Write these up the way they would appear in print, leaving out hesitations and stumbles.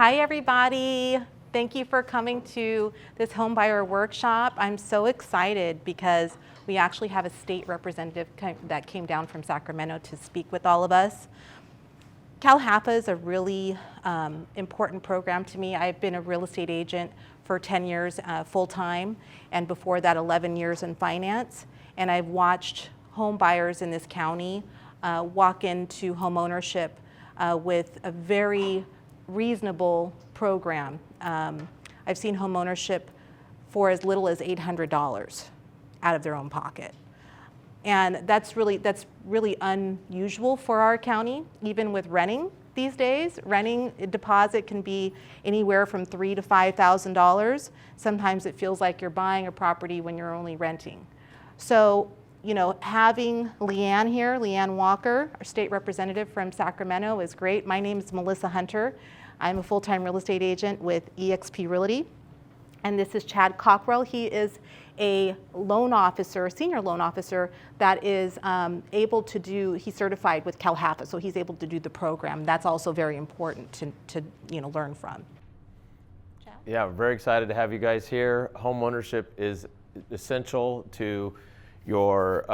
Hi everybody. Thank you for coming to this homebuyer workshop. I'm so excited because we actually have a state representative that came down from Sacramento to speak with all of us. CalHAPA is a really important program to me. I've been a real estate agent for 10 years full-time, and before that 11 years in finance. And I've watched home buyers in this county walk into home ownership with a very reasonable program. I've seen home ownership for as little as $800 out of their own pocket. And that's really unusual for our county, even with renting these days. Renting deposit can be anywhere from $3,000 to $5,000. Sometimes it feels like you're buying a property when you're only renting. So, you know, having Leanne here, Leanne Walker, our state representative from Sacramento, is great. My name is Melissa Hunter. I'm a full-time real estate agent with eXp Realty. And this is Chad Cockrell. He is a loan officer, a senior loan officer that is able to do, he's certified with CalHAPA, so he's able to do the program. That's also very important to learn from. Chad? Yeah, we're very excited to have you guys here. Home ownership is essential to your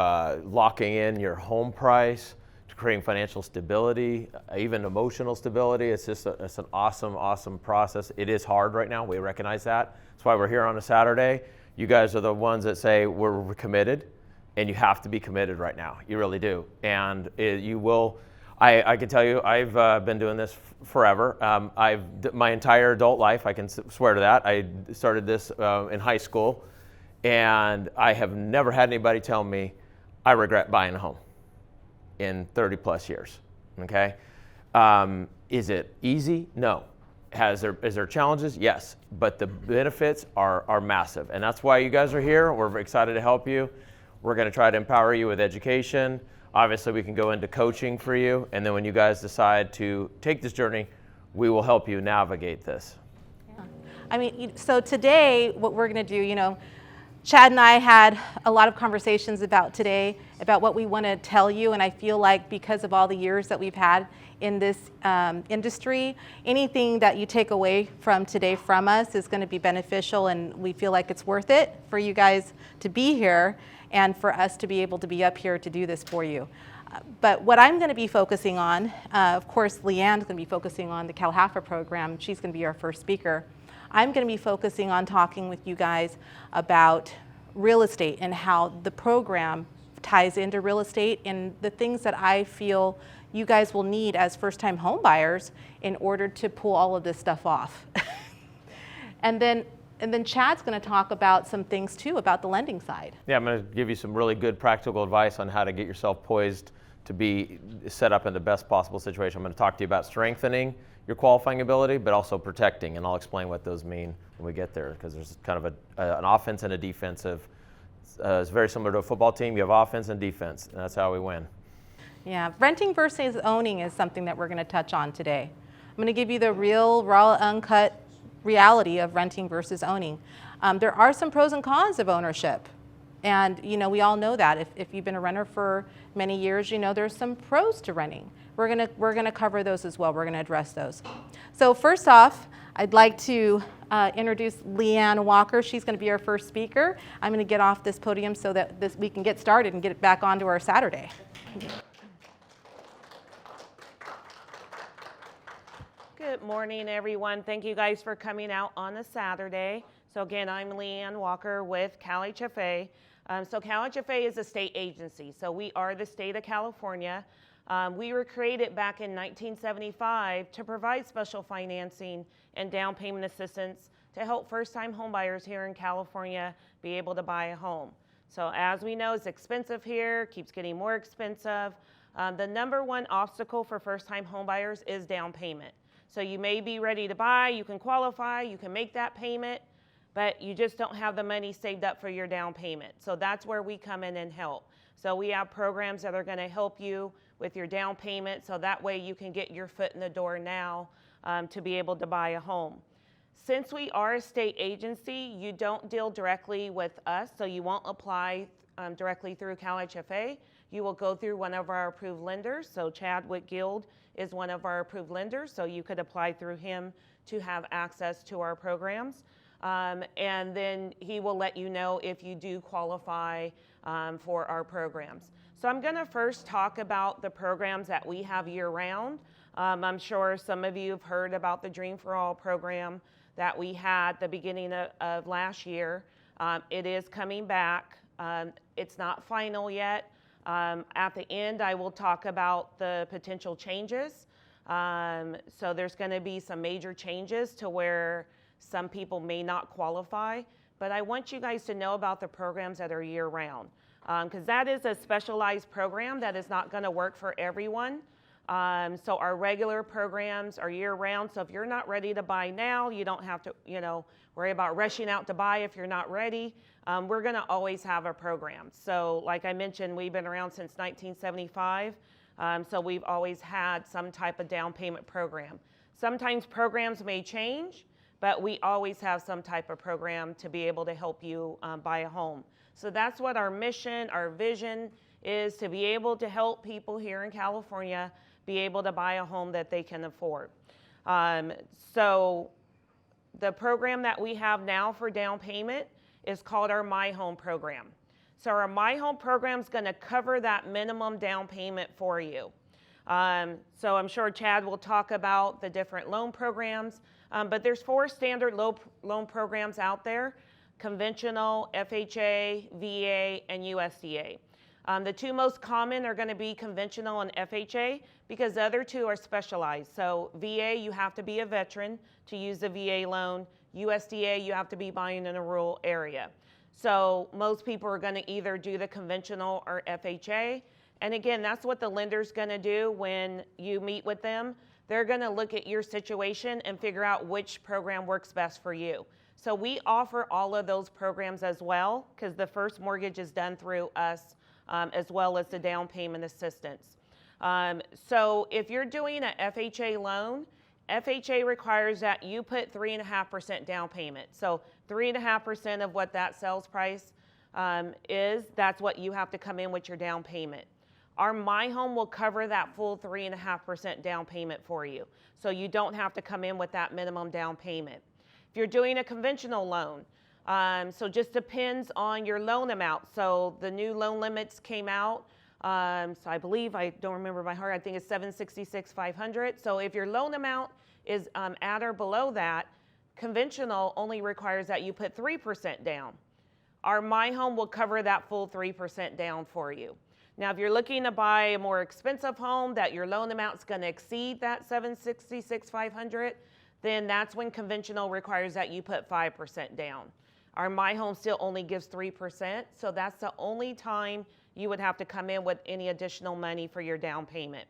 locking in your home price, to creating financial stability, even emotional stability. It's just it's an awesome process. It is hard right now. We recognize that. That's why we're here on a Saturday. You guys are the ones that say we're committed, and you have to be committed right now. You really do. And you will. I can tell you, I've been doing this forever. My entire adult life, I can swear to that. I started this in high school, and I have never had anybody tell me I regret buying a home in 30 plus years. Okay, is it easy? No. Is there challenges? Yes, but the benefits are massive, and that's why you guys are here. We're excited to help you. We're going to try to empower you with education. Obviously, we can go into coaching for you, and then when you guys decide to take this journey, we will help you navigate this. Yeah. I mean, so today, what we're going to do, Chad and I had a lot of conversations about today, about what we want to tell you, and I feel like because of all the years that we've had in this industry, anything that you take away from today from us is going to be beneficial, and we feel like it's worth it for you guys to be here and for us to be able to be up here to do this for you. But what I'm going to be focusing on, of course, Leanne's going to be focusing on the CalHAPA program. She's going to be our first speaker. I'm going to be focusing on talking with you guys about real estate and how the program ties into real estate and the things that I feel you guys will need as first-time home buyers in order to pull all of this stuff off. and then Chad's going to talk about some things too about the lending side. Yeah, I'm going to give you some really good practical advice on how to get yourself poised to be set up in the best possible situation. I'm going to talk to you about strengthening your qualifying ability, but also protecting, and I'll explain what those mean when we get there, because there's kind of an offense and a defensive. It's very similar to a football team. You have offense and defense, and that's how we win. Yeah, renting versus owning is something that we're going to touch on today. I'm going to give you the real, raw, uncut reality of renting versus owning. There are some pros and cons of ownership, and we all know that. If you've been a renter for many years, there's some pros to renting. We're gonna cover those as well. We're gonna address those. So first off, I'd like to introduce Leanne Walker. She's gonna be our first speaker. I'm gonna get off this podium so that we can get started and get it back onto our Saturday. Good morning, everyone. Thank you guys for coming out on a Saturday. So again, I'm Leanne Walker with CalHFA. So CalHFA is a state agency. So we are the state of California. We were created back in 1975 to provide special financing and down payment assistance to help first-time homebuyers here in California be able to buy a home. So as we know, it's expensive here, keeps getting more expensive. The number one obstacle for first-time homebuyers is down payment. So you may be ready to buy, you can qualify, you can make that payment, but you just don't have the money saved up for your down payment. So that's where we come in and help. So we have programs that are going to help you with your down payment, so that way you can get your foot in the door now to be able to buy a home. Since we are a state agency, you don't deal directly with us, so you won't apply directly through CalHFA. you will go through one of our approved lenders. So Chadwick Guild is one of our approved lenders, so you could apply through him to have access to our programs. And then he will let you know if you do qualify for our programs. So I'm going to first talk about the programs that we have year-round. I'm sure some of you have heard about the Dream for All program that we had at the beginning of last year. It is coming back. It's not final yet. At the end, I will talk about the potential changes. So there's going to be some major changes to where some people may not qualify, but I want you guys to know about the programs that are year-round, because that is a specialized program that is not going to work for everyone. So our regular programs are year-round, so if you're not ready to buy now, you don't have to, worry about rushing out to buy if you're not ready. We're going to always have a program. So like I mentioned, we've been around since 1975, so we've always had some type of down payment program. Sometimes programs may change, but we always have some type of program to be able to help you buy a home. So that's what our mission, our vision is, to be able to help people here in California be able to buy a home that they can afford. So the program that we have now for down payment is called our My Home program. So our My Home program is going to cover that minimum down payment for you. So I'm sure Chad will talk about the different loan programs, but there's 4 standard loan programs out there: conventional, FHA, VA, and USDA. The 2 most common are going to be conventional and FHA, because the other 2 are specialized. So VA, you have to be a veteran to use the VA loan. USDA, you have to be buying in a rural area. So most people are going to either do the conventional or FHA. And again, that's what the lender's going to do when you meet with them. They're going to look at your situation and figure out which program works best for you. So we offer all of those programs as well, because the first mortgage is done through us, as well as the down payment assistance. So if you're doing an FHA loan, FHA requires that you put 3.5% down payment. So 3.5% of what that sales price is, that's what you have to come in with your down payment. Our My Home will cover that full 3.5% down payment for you. So you don't have to come in with that minimum down payment. If you're doing a conventional loan, so just depends on your loan amount. So the new loan limits came out. So I believe, I don't remember by heart, I think it's $766,500. So if your loan amount is at or below that, conventional only requires that you put 3% down. Our My Home will cover that full 3% down for you. Now, if you're looking to buy a more expensive home that your loan amount's going to exceed that $766,500, then that's when conventional requires that you put 5% down. Our My Home still only gives 3%, so that's the only time you would have to come in with any additional money for your down payment.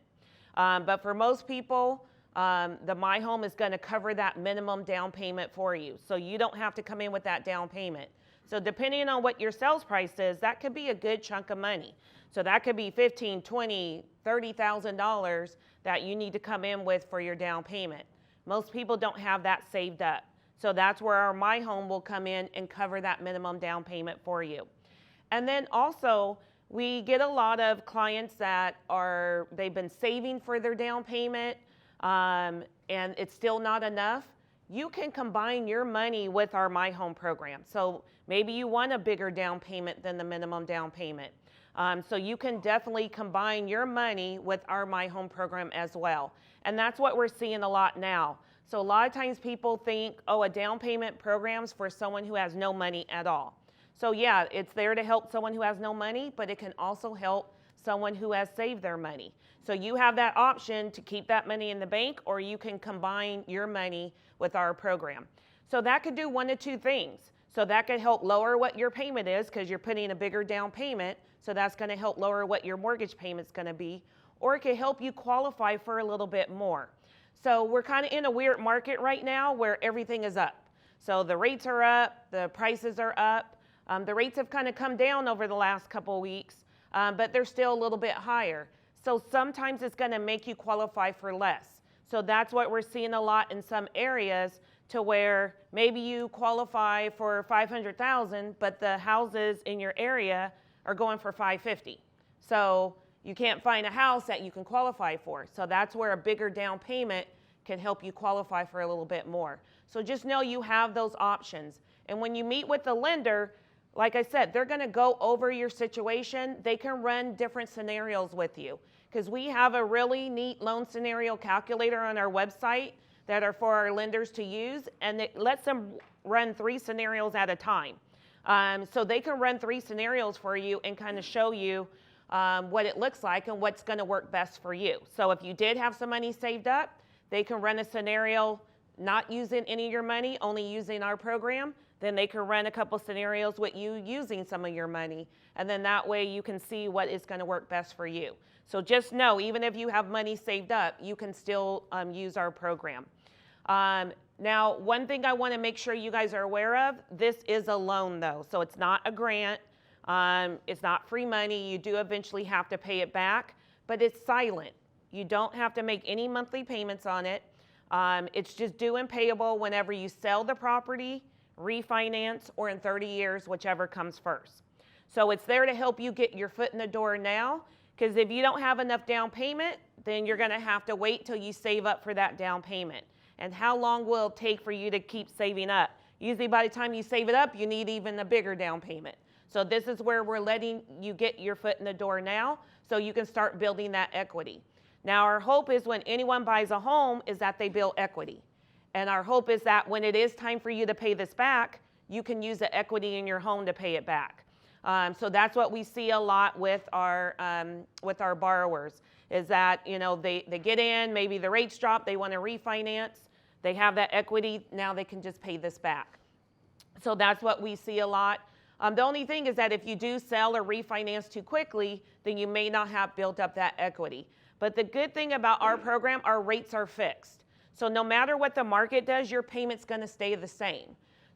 But for most people, the My Home is going to cover that minimum down payment for you, so you don't have to come in with that down payment. So depending on what your sales price is, that could be a good chunk of money. So that could be $15,000, $20,000, $30,000 that you need to come in with for your down payment. Most people don't have that saved up. So that's where our My Home will come in and cover that minimum down payment for you. And then also, we get a lot of clients that they've been saving for their down payment, and it's still not enough. You can combine your money with our My Home program. So maybe you want a bigger down payment than the minimum down payment. So you can definitely combine your money with our My Home program as well. And that's what we're seeing a lot now. So a lot of times people think, oh, a down payment program's for someone who has no money at all. So yeah, it's there to help someone who has no money, but it can also help someone who has saved their money. So you have that option to keep that money in the bank, or you can combine your money with our program. So that could do one of 2 things. So that could help lower what your payment is, because you're putting a bigger down payment. So that's going to help lower what your mortgage payment's going to be. Or it could help you qualify for a little bit more. So we're kind of in a weird market right now where everything is up. So the rates are up, the prices are up. The rates have kind of come down over the last couple of weeks, but they're still a little bit higher. So sometimes it's going to make you qualify for less. So that's what we're seeing a lot in some areas, to where maybe you qualify for $500,000, but the houses in your area are going for $550,000. So you can't find a house that you can qualify for. So that's where a bigger down payment can help you qualify for a little bit more. So just know you have those options. And when you meet with the lender, like I said, they're going to go over your situation. They can run different scenarios with you, because we have a really neat loan scenario calculator on our website that are for our lenders to use, and it lets them run 3 scenarios at a time. So they can run 3 scenarios for you and kind of show you what it looks like and what's going to work best for you. So if you did have some money saved up, they can run a scenario not using any of your money, only using our program. Then they can run a couple scenarios with you using some of your money. And then that way you can see what is going to work best for you. So just know, even if you have money saved up, you can still use our program. Now, one thing I want to make sure you guys are aware of, this is a loan though. So it's not a grant. It's not free money. You do eventually have to pay it back, but it's silent. You don't have to make any monthly payments on it. It's just due and payable whenever you sell the property, refinance, or in 30 years, whichever comes first. So it's there to help you get your foot in the door now, because if you don't have enough down payment, then you're going to have to wait till you save up for that down payment. And how long will it take for you to keep saving up? Usually by the time you save it up, you need even a bigger down payment. So this is where we're letting you get your foot in the door now, so you can start building that equity. Now our hope is when anyone buys a home is that they build equity. And our hope is that when it is time for you to pay this back, you can use the equity in your home to pay it back. So that's what we see a lot with our borrowers, is that, you know, they get in, maybe the rates drop, they want to refinance, they have that equity, now they can just pay this back. So that's what we see a lot. The only thing is that if you do sell or refinance too quickly, then you may not have built up that equity. But the good thing about our program, our rates are fixed. So no matter what the market does, your payment's going to stay the same.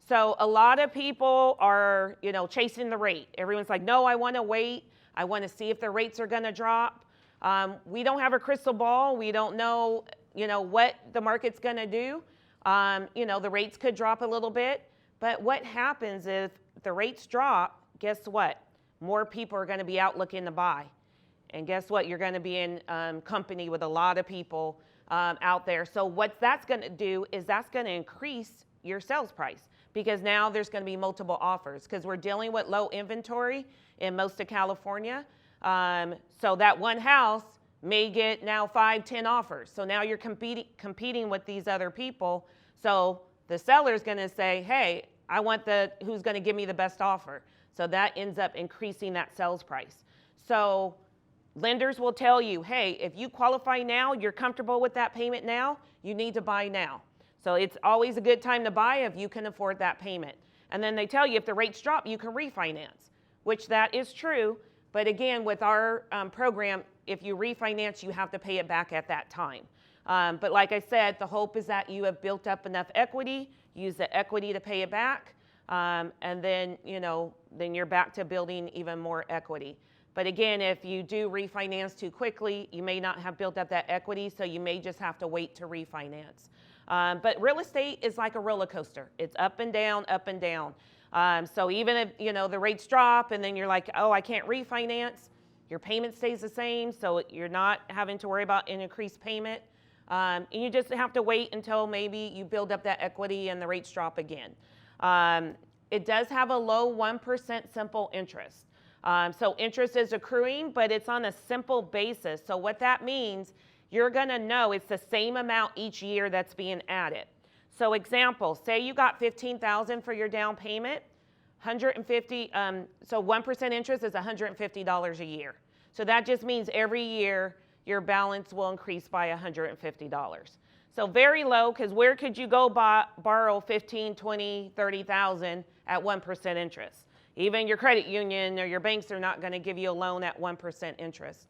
So a lot of people are, you know, chasing the rate. Everyone's like, no, I want to wait. I want to see if the rates are going to drop. We don't have a crystal ball. We don't know, you know, what the market's going to do. You know, the rates could drop a little bit. But what happens if the rates drop, guess what? More people are going to be out looking to buy. And guess what? You're going to be in company with a lot of people out there. So what that's going to do is that's going to increase your sales price, because now there's going to be multiple offers, because we're dealing with low inventory in most of California. So that one house may get now 5, 10 offers. So now you're competing with these other people. So the seller's going to say, hey, I want who's going to give me the best offer. So that ends up increasing that sales price. So lenders will tell you, hey, if you qualify now, you're comfortable with that payment now, you need to buy now. So it's always a good time to buy if you can afford that payment. And then they tell you if the rates drop, you can refinance, which that is true. But again, with our program, if you refinance, you have to pay it back at that time. But like I said, the hope is that you have built up enough equity, use the equity to pay it back, and then, you know, then you're back to building even more equity. But again, if you do refinance too quickly, you may not have built up that equity, so you may just have to wait to refinance. But real estate is like a roller coaster. It's up and down, up and down. So even if, you know, the rates drop and then you're like, oh, I can't refinance, your payment stays the same, so you're not having to worry about an increased payment. And you just have to wait until maybe you build up that equity and the rates drop again. It does have a low 1% simple interest. So interest is accruing, but it's on a simple basis. So what that means, you're going to know it's the same amount each year that's being added. So example, say you got $15,000 for your down payment, 150. So 1% interest is $150 a year. So that just means every year your balance will increase by $150. So very low, because where could you go borrow 15, 20, 30,000 at 1% interest? Even your credit union or your banks are not going to give you a loan at 1% interest.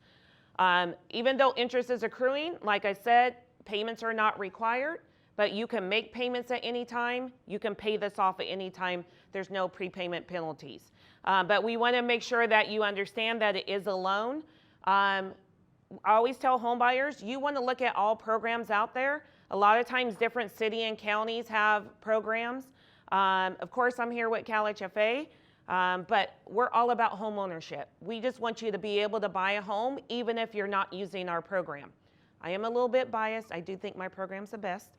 Even though interest is accruing, like I said, payments are not required, but you can make payments at any time. You can pay this off at any time. There's no prepayment penalties. But we want to make sure that you understand that it is a loan. I always tell home buyers, you want to look at all programs out there. A lot of times different city and counties have programs. Of course, I'm here with Cal HFA. But we're all about home ownership. We just want you to be able to buy a home even if you're not using our program. I am a little bit biased. I do think my program's the best,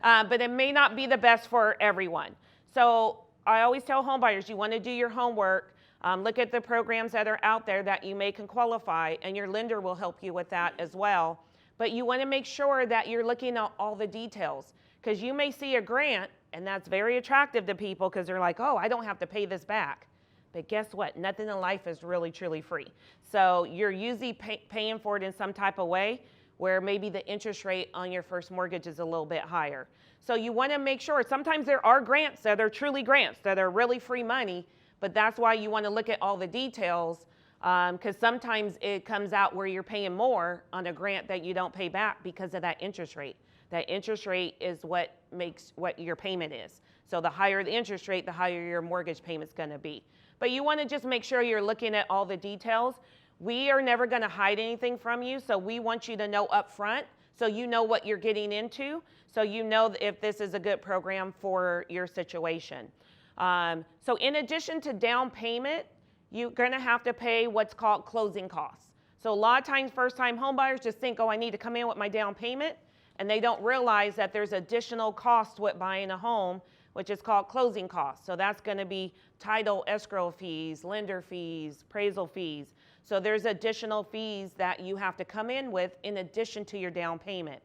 but it may not be the best for everyone. So I always tell home buyers, you want to do your homework, look at the programs that are out there that you may can qualify, and your lender will help you with that as well. But you want to make sure that you're looking at all the details, because you may see a grant, and that's very attractive to people because they're like, oh, I don't have to pay this back. But guess what? Nothing in life is really, truly free. So you're usually paying for it in some type of way where maybe the interest rate on your first mortgage is a little bit higher. So you want to make sure, sometimes there are grants that are truly grants, that are really free money, but that's why you want to look at all the details, because sometimes it comes out where you're paying more on a grant that you don't pay back because of that interest rate. That interest rate is what makes what your payment is. So the higher the interest rate, the higher your mortgage payment's going to be. But you want to just make sure you're looking at all the details. We are never going to hide anything from you, so we want you to know up front so you know what you're getting into, so you know if this is a good program for your situation. So in addition to down payment, you're going to have to pay what's called closing costs. So a lot of times first-time home buyers just think, oh, I need to come in with my down payment, and they don't realize that there's additional cost with buying a home, which is called closing costs. So that's going to be title escrow fees, lender fees, appraisal fees. So there's additional fees that you have to come in with in addition to your down payment.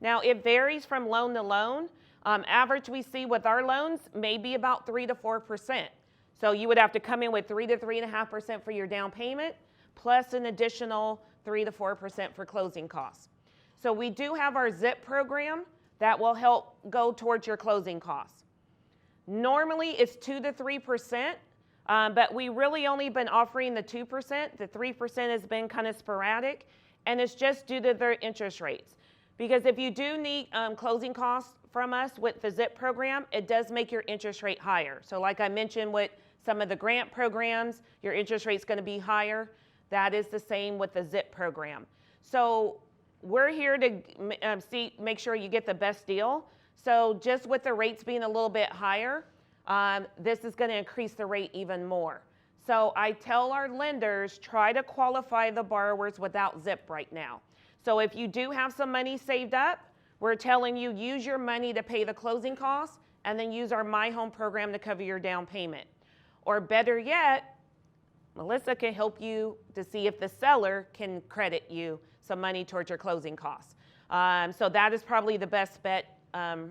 Now it varies from loan to loan. Average we see with our loans may be about 3 to 4%. So you would have to come in with 3 to 3.5% for your down payment, plus an additional 3 to 4% for closing costs. So we do have our ZIP program that will help go towards your closing costs. Normally it's 2 to 3%, but we really only been offering the 2%. The 3% has been kind of sporadic, and it's just due to their interest rates. Because if you do need closing costs from us with the ZIP program, it does make your interest rate higher. So like I mentioned with some of the grant programs, your interest rate's going to be higher. That is the same with the ZIP program. So we're here to make sure you get the best deal. So just with the rates being a little bit higher, this is going to increase the rate even more. So I tell our lenders, try to qualify the borrowers without ZIP right now. So if you do have some money saved up, we're telling you use your money to pay the closing costs and then use our My Home program to cover your down payment. Or better yet, Melissa can help you to see if the seller can credit you some money towards your closing costs. So that is probably the best bet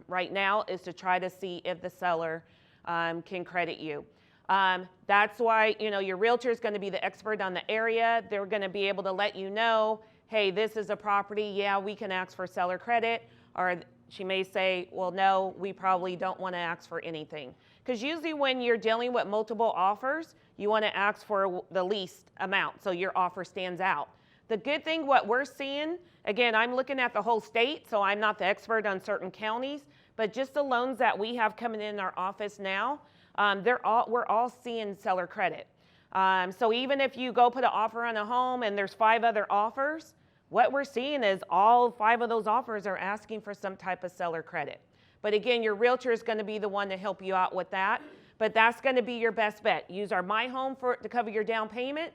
right now, is to try to see if the seller can credit you. That's why, you know, your realtor is going to be the expert on the area. They're going to be able to let you know, hey, this is a property, yeah, we can ask for seller credit. Or she may say, well, no, we probably don't want to ask for anything. Because usually when you're dealing with multiple offers, you want to ask for the least amount so your offer stands out. The good thing, what we're seeing, again, I'm looking at the whole state, so I'm not the expert on certain counties, but just the loans that we have coming in our office now, we're all seeing seller credit. So even if you go put an offer on a home and there's 5 other offers, what we're seeing is all 5 of those offers are asking for some type of seller credit. But again, your realtor is going to be the one to help you out with that. But that's going to be your best bet. Use our My Home to cover your down payment.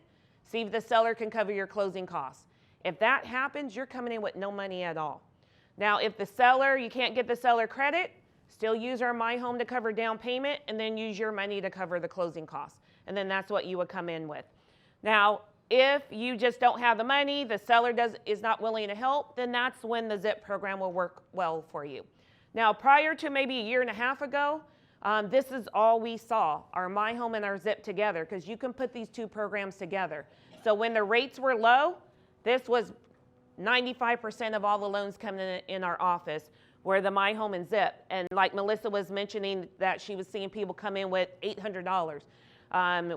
See if the seller can cover your closing costs. If that happens, you're coming in with no money at all. Now, if the seller, you can't get the seller credit, still use our My Home to cover down payment, and then use your money to cover the closing costs. And then that's what you would come in with. Now, if you just don't have the money, the seller is not willing to help, then that's when the ZIP program will work well for you. Now, prior to maybe 1.5 years ago, this is all we saw, our My Home and our ZIP together, because you can put these 2 programs together. So when the rates were low, this was 95% of all the loans coming in our office were the My Home and ZIP. And like Melissa was mentioning that she was seeing people come in with $800.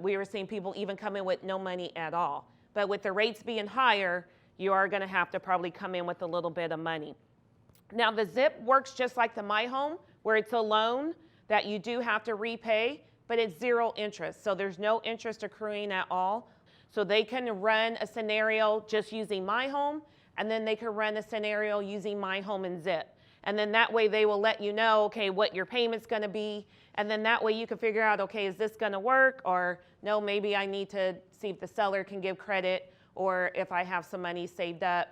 We were seeing people even come in with no money at all. But with the rates being higher, you are going to have to probably come in with a little bit of money. Now the ZIP works just like the My Home, where it's a loan that you do have to repay, but it's 0 interest. So there's no interest accruing at all. So they can run a scenario just using My Home, and then they can run a scenario using My Home and ZIP. And then that way they will let you know, okay, what your payment's gonna be. And then that way you can figure out, okay, is this gonna work? Or no, maybe I need to see if the seller can give credit, or if I have some money saved up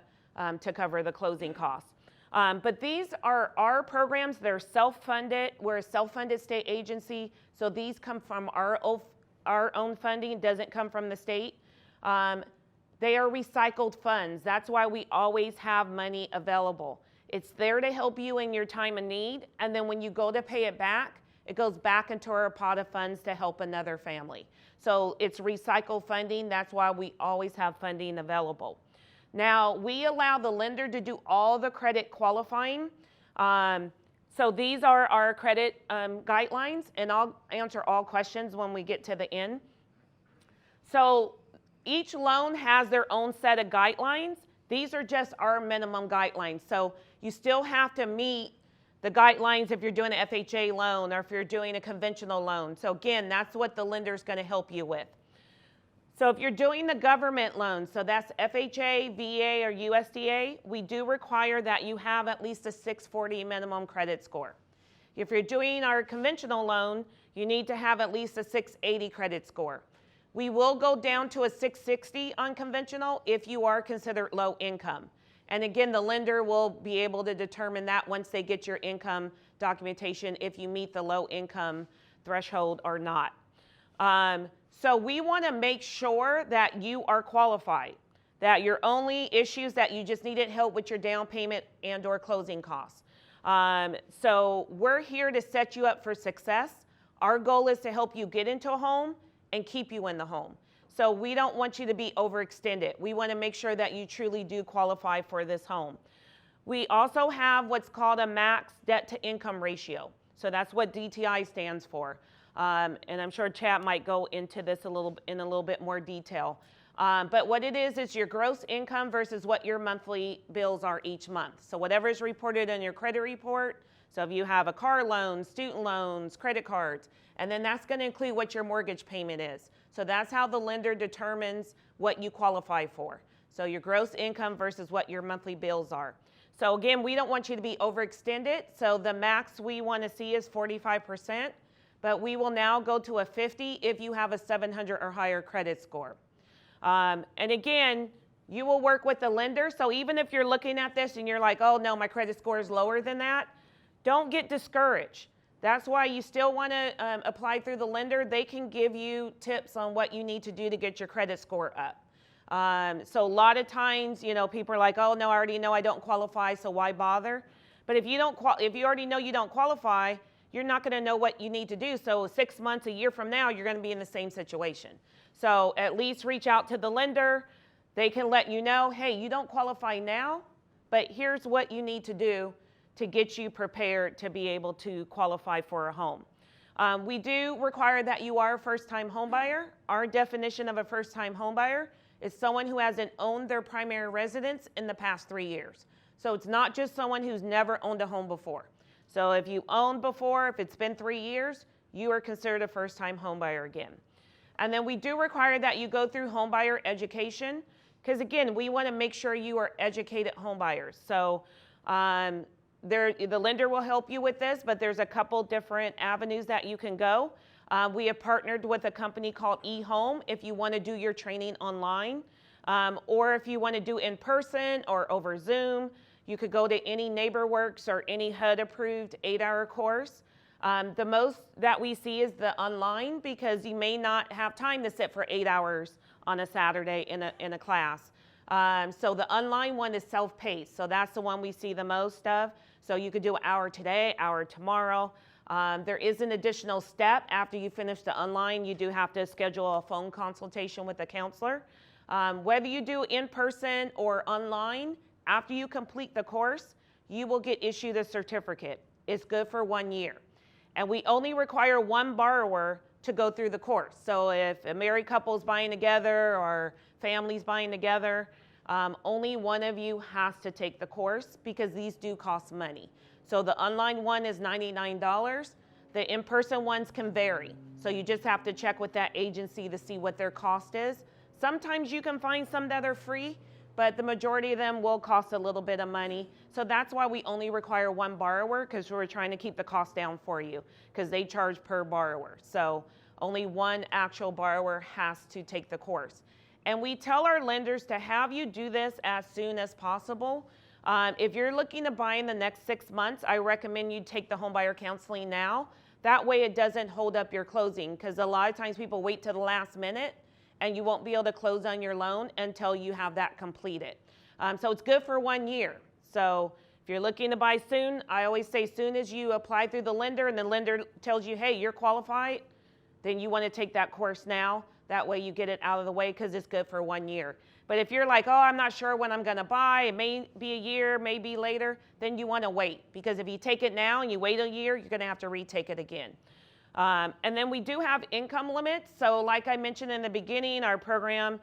to cover the closing costs. But these are our programs. They're self-funded. We're a self-funded state agency, so these come from our own funding. It doesn't come from the state. They are recycled funds. That's why we always have money available. It's there to help you in your time of need, and then when you go to pay it back, it goes back into our pot of funds to help another family. So it's recycled funding. That's why we always have funding available. Now, we allow the lender to do all the credit qualifying. So these are our credit guidelines, and I'll answer all questions when we get to the end. So each loan has their own set of guidelines. These are just our minimum guidelines. So you still have to meet the guidelines if you're doing an FHA loan or if you're doing a conventional loan. So again, that's what the lender's going to help you with. So if you're doing the government loan, so that's FHA, VA, or USDA, we do require that you have at least a 640 minimum credit score. If you're doing our conventional loan, you need to have at least a 680 credit score. We will go down to a 660 on conventional if you are considered low income. And again, the lender will be able to determine that once they get your income documentation if you meet the low income threshold or not. So we want to make sure that you are qualified, that your only issues that you just needed help with your down payment and or closing costs. So we're here to set you up for success. Our goal is to help you get into a home and keep you in the home. So we don't want you to be overextended. We want to make sure that you truly do qualify for this home. We also have what's called a max debt to income ratio. So that's what DTI stands for. And I'm sure Chad might go into this in a little bit more detail. But what it is your gross income versus what your monthly bills are each month. So whatever is reported in your credit report, so if you have a car loan, student loans, credit cards, and then that's going to include what your mortgage payment is. So that's how the lender determines what you qualify for. So your gross income versus what your monthly bills are. So again, we don't want you to be overextended. So the max we want to see is 45%. But we will now go to a 50 if you have a 700 or higher credit score. And again, you will work with the lender. So even if you're looking at this and you're like, oh no, my credit score is lower than that, don't get discouraged. That's why you still want to apply through the lender. They can give you tips on what you need to do to get your credit score up. So a lot of times, you know, people are like, oh no, I already know I don't qualify, so why bother? But if you already know you don't qualify, you're not going to know what you need to do. So 6 months, a year from now, you're going to be in the same situation. So at least reach out to the lender. They can let you know, hey, you don't qualify now, but here's what you need to do to get you prepared to be able to qualify for a home. We do require that you are a first-time homebuyer. Our definition of a first-time homebuyer is someone who hasn't owned their primary residence in the past 3 years. So it's not just someone who's never owned a home before. So if you owned before, if it's been 3 years, you are considered a first-time homebuyer again. And then we do require that you go through homebuyer education, because again, we want to make sure you are educated homebuyers. So the lender will help you with this, but there's a couple different avenues that you can go. We have partnered with a company called eHome if you want to do your training online, or if you want to do in person or over Zoom. You could go to any NeighborWorks or any HUD-approved 8-hour course. The most that we see is the online, because you may not have time to sit for 8 hours on a Saturday in a class. So the online one is self-paced, so that's the one we see the most of. So you could do an hour today, hour tomorrow. There is an additional step after you finish the online. You do have to schedule a phone consultation with a counselor. Whether you do in person or online, after you complete the course, you will get issued a certificate. It's good for 1 year. And we only require one borrower to go through the course. So if a married couple is buying together or families buying together, only one of you has to take the course, because these do cost money. So the online one is $99. The in-person ones can vary. So you just have to check with that agency to see what their cost is. Sometimes you can find some that are free, but the majority of them will cost a little bit of money. So that's why we only require one borrower, because we're trying to keep the cost down for you, because they charge per borrower. So only one actual borrower has to take the course. And we tell our lenders to have you do this as soon as possible. If you're looking to buy in the next 6 months, I recommend you take the homebuyer counseling now. That way it doesn't hold up your closing, because a lot of times people wait till the last minute and you won't be able to close on your loan until you have that completed. So it's good for 1 year. So if you're looking to buy soon, I always say soon as you apply through the lender and the lender tells you, hey, you're qualified, then you want to take that course now. That way you get it out of the way, because it's good for 1 year. But if you're like, oh, I'm not sure when I'm going to buy, it may be a year, maybe later, then you want to wait. Because if you take it now and you wait a year, you're going to have to retake it again. And then we do have income limits. So like I mentioned in the beginning, our program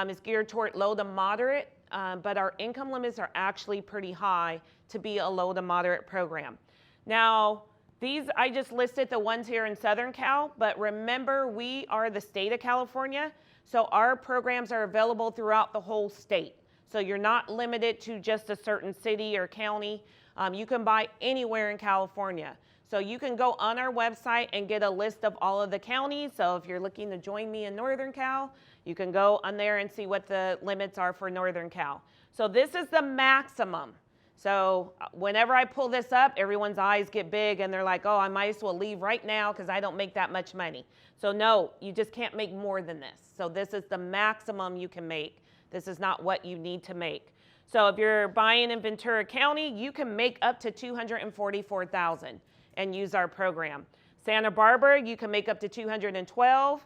is geared toward low to moderate, but our income limits are actually pretty high to be a low to moderate program. Now, these, I just listed the ones here in Southern Cal, but remember, we are the state of California, so our programs are available throughout the whole state. So you're not limited to just a certain city or county. You can buy anywhere in California. So you can go on our website and get a list of all of the counties. So if you're looking to join me in Northern Cal, you can go on there and see what the limits are for Northern Cal. So this is the maximum. So whenever I pull this up, everyone's eyes get big and they're like, oh, I might as well leave right now because I don't make that much money. So no, you just can't make more than this. So this is the maximum you can make. This is not what you need to make. So if you're buying in Ventura County, you can make up to $244,000 and use our program. Santa Barbara, you can make up to $212,000.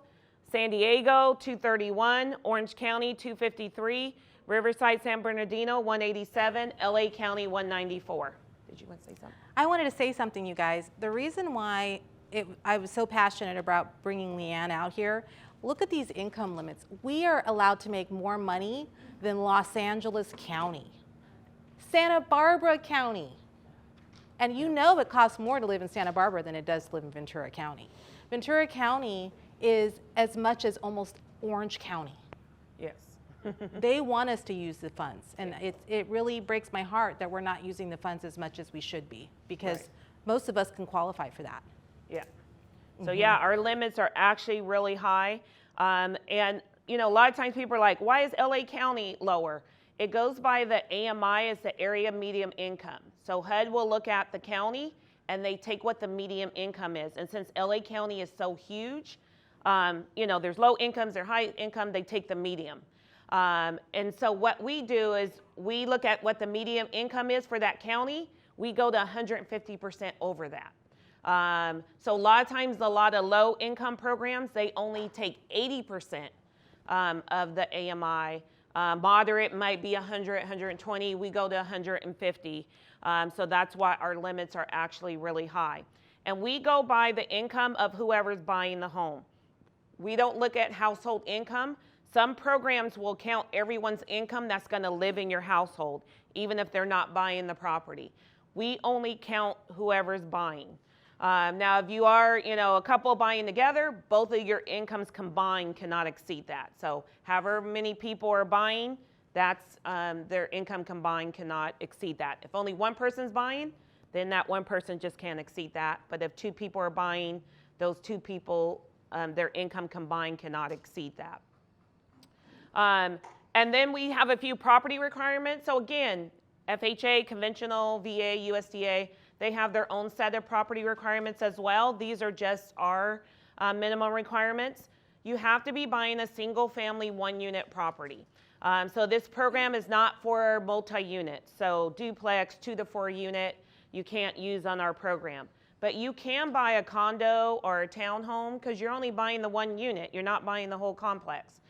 San Diego, $231,000. Orange County, $253,000. Riverside, San Bernardino, $187,000. LA County, $194,000. Did you want to say something? I wanted to say something, you guys. The reason why I was so passionate about bringing Leanne out here, look at these income limits. We are allowed to make more money than Los Angeles County, Santa Barbara County. And you know it costs more to live in Santa Barbara than it does to live in Ventura County. Ventura County is as much as almost Orange County. Yes. They want us to use the funds, and it really breaks my heart that we're not using the funds as much as we should be, because most of us can qualify for that. Yeah. So yeah, our limits are actually really high. And you know, a lot of times people are like, why is LA County lower? It goes by the AMI as the area medium income. So HUD will look at the county and they take what the medium income is. And since LA County is so huge, you know, there's low incomes, there's high income, they take the medium. And so what we do is we look at what the median income is for that county. We go to 150% over that. So a lot of times, a lot of low income programs, they only take 80% of the AMI. Moderate might be 100, 120. We go to 150. So that's why our limits are actually really high. And we go by the income of whoever's buying the home. We don't look at household income. Some programs will count everyone's income that's going to live in your household, even if they're not buying the property. We only count whoever's buying. Now, if you are, you know, a couple buying together, both of your incomes combined cannot exceed that. So however many people are buying, that's their income combined cannot exceed that. If only one person's buying, then that one person just can't exceed that. But if two people are buying, those two people, their income combined cannot exceed that. And then we have a few property requirements. So again, FHA, conventional, VA, USDA, they have their own set of property requirements as well. These are just our minimum requirements. You have to be buying a single family 1-unit property. So this program is not for multi-unit. So duplex, 2 to 4 unit, you can't use on our program. But you can buy a condo or a townhome because you're only buying the 1 unit. You're not buying the whole complex.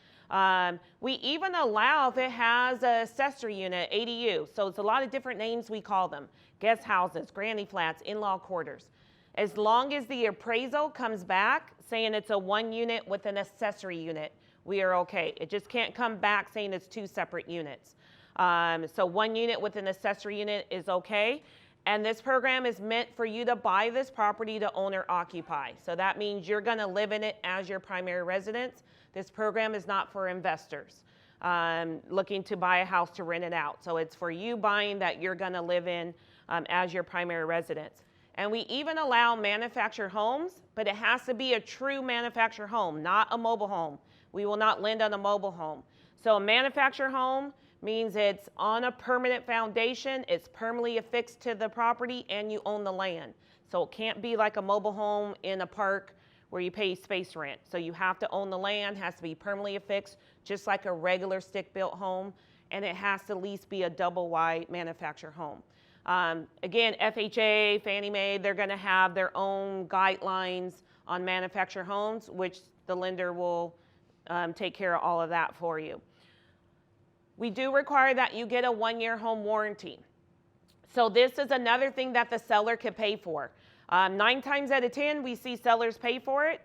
We even allow if it has a accessory unit, ADU. So it's a lot of different names we call them. Guest houses, granny flats, in-law quarters. As long as the appraisal comes back saying it's a 1-unit with an accessory unit, we are okay. It just can't come back saying it's 2 separate units. So 1 unit with an accessory unit is okay. And this program is meant for you to buy this property to own or occupy. So that means you're going to live in it as your primary residence. This program is not for investors. looking to buy a house to rent it out. So it's for you buying that you're going to live in as your primary residence. And we even allow manufactured homes, but it has to be a true manufactured home, not a mobile home. We will not lend on a mobile home. So a manufactured home means it's on a permanent foundation, it's permanently affixed to the property, and you own the land. So it can't be like a mobile home in a park where you pay space rent. So you have to own the land, has to be permanently affixed, just like a regular stick-built home, and it has to at least be a double-wide manufactured home. Again, FHA, Fannie Mae, they're going to have their own guidelines on manufactured homes, which the lender will take care of all of that for you. We do require that you get a 1-year home warranty. So this is another thing that the seller could pay for. 9 times out of 10, we see sellers pay for it.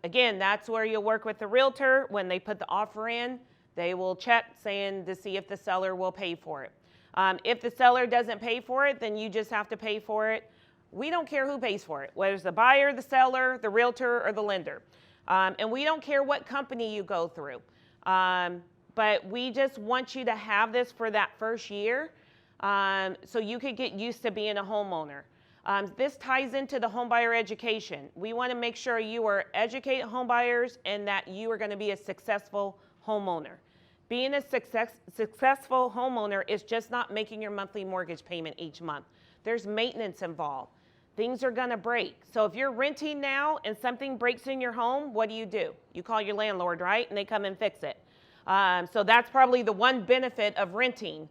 Again, that's where you'll work with the realtor. When they put the offer in, they will check saying to see if the seller will pay for it. If the seller doesn't pay for it, then you just have to pay for it. We don't care who pays for it, whether it's the buyer, the seller, the realtor, or the lender. And we don't care what company you go through. But we just want you to have this for that first year so you could get used to being a homeowner. This ties into the homebuyer education. We want to make sure you are educated homebuyers and that you are going to be a successful homeowner. Being a successful homeowner is just not making your monthly mortgage payment each month. There's maintenance involved. Things are going to break. So if you're renting now and something breaks in your home, what do? You call your landlord, right? And they come and fix it. So that's probably the one benefit of renting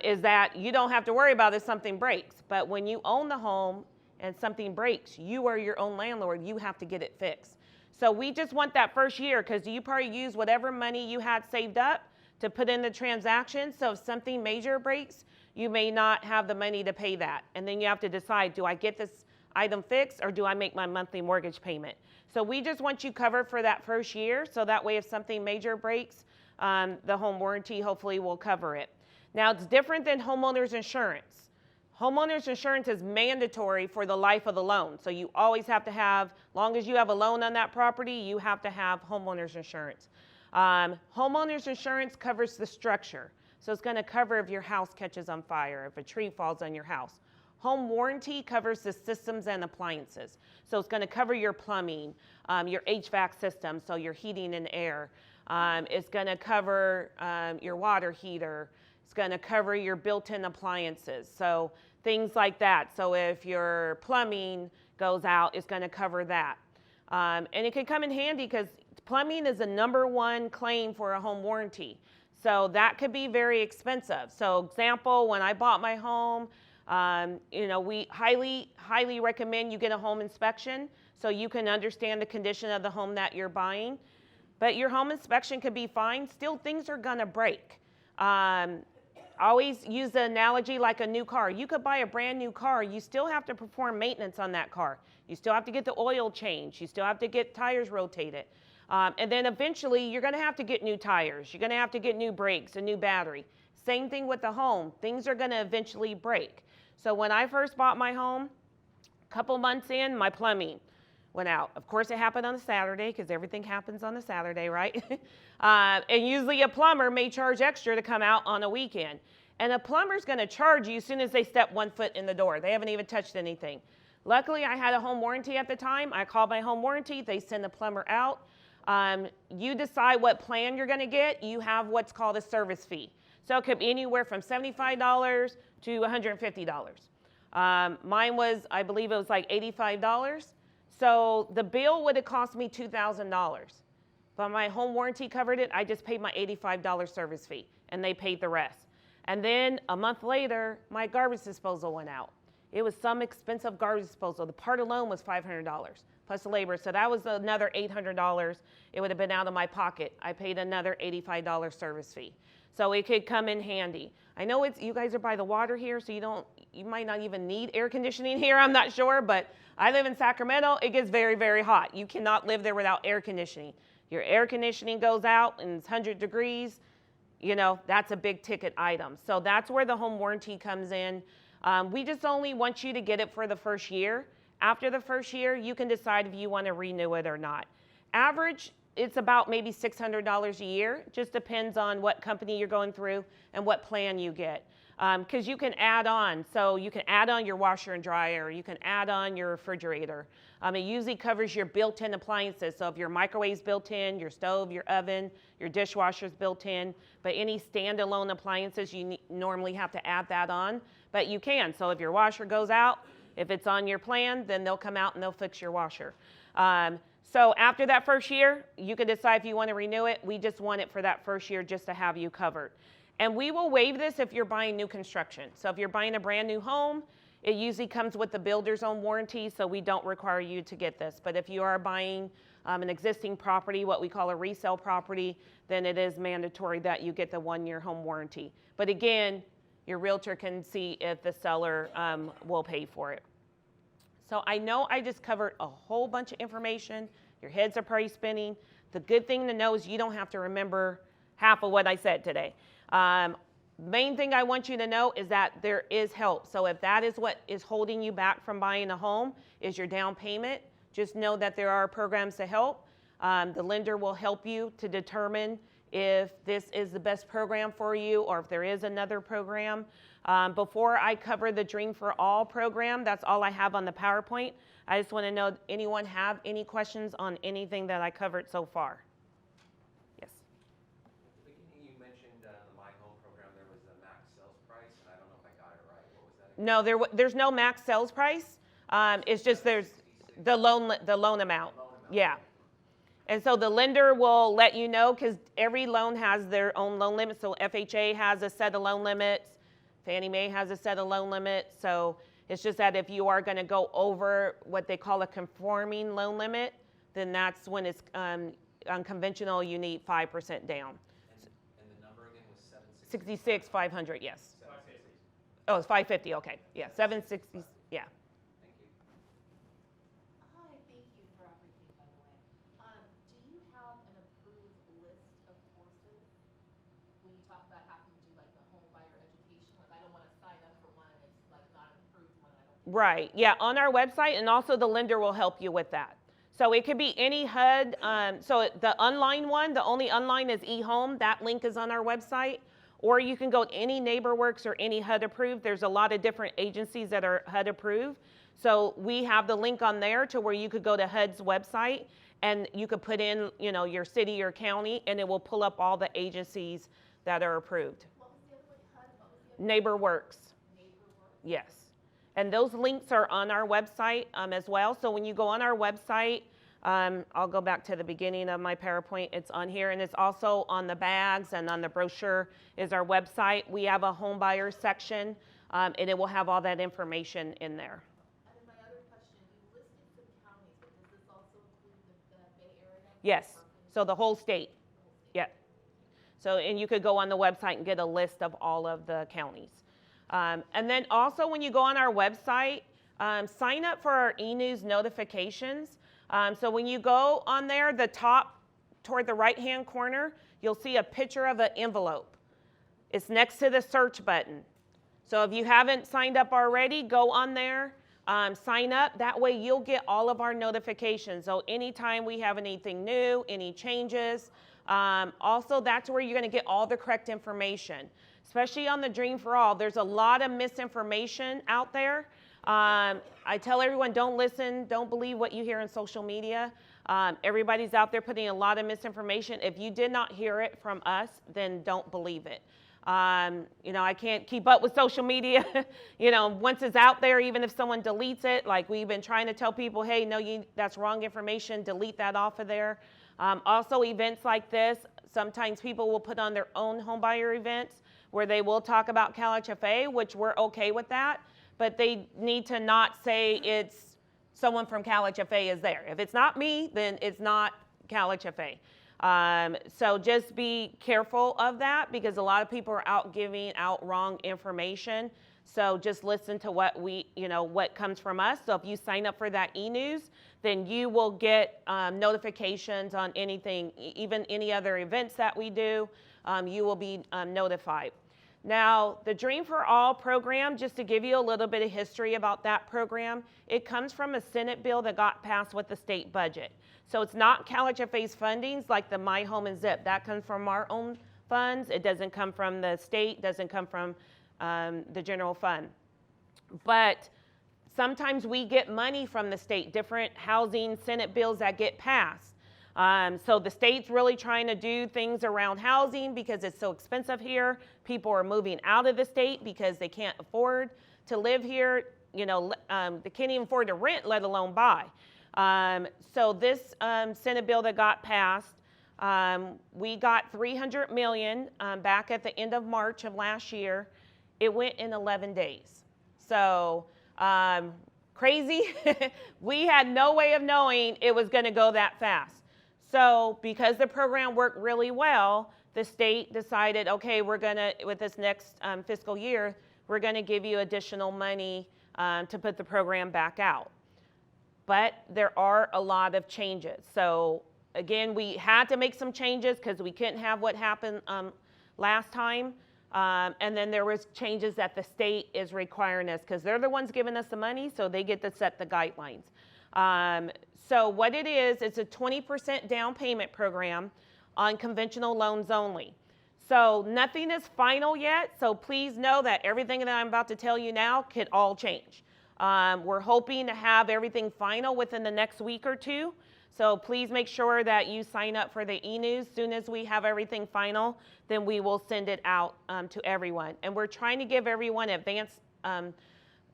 is that you don't have to worry about if something breaks. But when you own the home and something breaks, you are your own landlord. You have to get it fixed. So we just want that first year because you probably use whatever money you had saved up to put in the transaction. So if something major breaks, you may not have the money to pay that. And then you have to decide, do I get this item fixed or do I make my monthly mortgage payment? So we just want you covered for that first year. So that way if something major breaks, the home warranty hopefully will cover it. Now it's different than homeowners insurance. Homeowners insurance is mandatory for the life of the loan. So you always have to have, long as you have a loan on that property, you have to have homeowners insurance. Homeowners insurance covers the structure. So it's going to cover if your house catches on fire, if a tree falls on your house. Home warranty covers the systems and appliances. So it's going to cover your plumbing, your HVAC system, so your heating and air. It's going to cover your water heater. It's going to cover your built-in appliances. So things like that. So if your plumbing goes out, it's going to cover that. And it can come in handy because plumbing is the #1 claim for a home warranty. So that could be very expensive. So example, when I bought my home, we highly recommend you get a home inspection so you can understand the condition of the home that you're buying. But your home inspection could be fine. Still, things are going to break. Always use the analogy like a new car. You could buy a brand new car. You still have to perform maintenance on that car. You still have to get the oil changed. You still have to get tires rotated. And then eventually, you're going to have to get new tires. You're going to have to get new brakes, a new battery. Same thing with the home. Things are going to eventually break. So when I first bought my home, a couple months in, my plumbing went out. Of course, it happened on a Saturday because everything happens on a Saturday, right? And usually a plumber may charge extra to come out on a weekend. And a plumber's going to charge you as soon as they step 1 foot in the door. They haven't even touched anything. Luckily, I had a home warranty at the time. I called my home warranty. They send the plumber out. You decide what plan you're going to get. You have what's called a service fee. So it could be anywhere from $75 to $150. Mine was, I believe it was like $85. So the bill would have cost me $2,000. But my home warranty covered it. I just paid my $85 service fee, and they paid the rest. And then a month later, my garbage disposal went out. It was some expensive garbage disposal. The part alone was $500 plus the labor. So that was another $800. It would have been out of my pocket. I paid another $85 service fee. So it could come in handy. I know you guys are by the water here, so you might not even need air conditioning here, I'm not sure, but I live in Sacramento. It gets very, very hot. You cannot live there without air conditioning. Your air conditioning goes out and it's 100 degrees, that's a big ticket item. So that's where the home warranty comes in. We just only want you to get it for the first year. After the first year, you can decide if you want to renew it or not. Average it's about maybe $600 a year. Just depends on what company you're going through and what plan you get. Because you can add on. So you can add on your washer and dryer. You can add on your refrigerator. It usually covers your built-in appliances. So if your microwave's built in, your stove, your oven, your dishwasher's built in, but any standalone appliances, you normally have to add that on. But you can. So if your washer goes out, if it's on your plan, then they'll come out and they'll fix your washer. So after that first year, you can decide if you want to renew it. We just want it for that first year just to have you covered. And we will waive this if you're buying new construction. So if you're buying a brand new home, it usually comes with the builder's own warranty, so we don't require you to get this. But if you are buying an existing property, what we call a resale property, then it is mandatory that you get the 1-year home warranty. But again, your realtor can see if the seller will pay for it. So I know I just covered a whole bunch of information. Your heads are probably spinning. The good thing to know is you don't have to remember half of what I said today. Main thing I want you to know is that there is help. So if that is what is holding you back from buying a home, is your down payment, just know that there are programs to help. The lender will help you to determine if this is the best program for you or if there is another program. Before I cover the Dream for All program, that's all I have on the PowerPoint. I just want to know, anyone have any questions on anything that I covered so far? Yes. At the beginning you mentioned the My Home program, there was a max sales price, and I don't know if I got it right. What was that again? No, there's no max sales price. It's just there's the loan amount. Yeah. And so the lender will let you know, because every loan has their own loan limit. So FHA has a set of loan limits. Fannie Mae has a set of loan limits. So it's just that if you are going to go over what they call a conforming loan limit, then that's when it's unconventional, you need 5% down. And the number again was 760. 66, 500, yes. 760. Oh, it's 550, okay. Yeah, 760, yeah. Thank you. Hi, thank you for everything, by the way. Do you have an approved list of courses? When you talk about having to do like the home buyer education, like I don't want to sign up for one and it's like not an approved one. I don't. Right, yeah, on our website, and also the lender will help you with that. So it could be any HUD. So the online one, the only online is eHome. That link is on our website. Or you can go to any NeighborWorks or any HUD approved. There's a lot of different agencies that are HUD approved. So we have the link on there to where you could go to HUD's website and you could put in, you know, your city or county, and it will pull up all the agencies that are approved. What was the other one? HUD? What was the other NeighborWorks, one? NeighborWorks? yes. And those links are on our website as well. So when you go on our website, I'll go back to the beginning of my PowerPoint. It's on here, and it's also on the bags and on the brochure is our website. We have a home buyer section, and it will have all that information in there. And then my other question, you listed some counties, but does this also include the Bay Area? Yes, so the whole state, yeah. So, and you could go on the website and get a list of all of the counties. And then also when you go on our website, sign up for our e-news notifications. So when you go on there, the top toward the right-hand corner, you'll see a picture of an envelope. It's next to the search button. So if you haven't signed up already, go on there, sign up. That way you'll get all of our notifications. So anytime we have anything new, any changes, also that's where you're going to get all the correct information. Especially on the Dream for All, there's a lot of misinformation out there. I tell everyone, don't listen, don't believe what you hear on social media. Everybody's out there putting a lot of misinformation. If you did not hear it from us, then don't believe it. You know, I can't keep up with social media. You know, once it's out there, even if someone deletes it, like we've been trying to tell people, hey, no, that's wrong information, delete that off of there. Also, events like this, sometimes people will put on their own homebuyer events where they will talk about CalHFA, which we're okay with that, but they need to not say it's someone from CalHFA is there. If it's not me, then it's not CalHFA. So just be careful of that, because a lot of people are out giving out wrong information. So just listen to what what comes from us. So if you sign up for that e-news, then you will get notifications on anything, even any other events that we do. You will be notified. Now, the Dream for All program, just to give you a little bit of history about that program, it comes from a Senate bill that got passed with the state budget. So it's not CalHFA's fundings like the My Home and Zip. That comes from our own funds. It doesn't come from the state, doesn't come from the general fund. But sometimes we get money from the state, different housing Senate bills that get passed. So the state's really trying to do things around housing because it's so expensive here. People are moving out of the state because they can't afford to live here. You know, they can't even afford to rent, let alone buy. So this Senate bill that got passed, we got $300 million back at the end of March of last year. It went in 11 days. So crazy. We had no way of knowing it was going to go that fast. So because the program worked really well, the state decided, okay, we're going to, with this next fiscal year, we're going to give you additional money to put the program back out. But there are a lot of changes. So again, we had to make some changes because we couldn't have what happened last time. And then there was changes that the state is requiring us because they're the ones giving us the money, so they get to set the guidelines. So what it is, it's a 20% down payment program on conventional loans only. So nothing is final yet, so please know that everything that I'm about to tell you now could all change. We're hoping to have everything final within the next week or two. So please make sure that you sign up for the e-news. As soon as we have everything final, then we will send it out to everyone. And we're trying to give everyone advance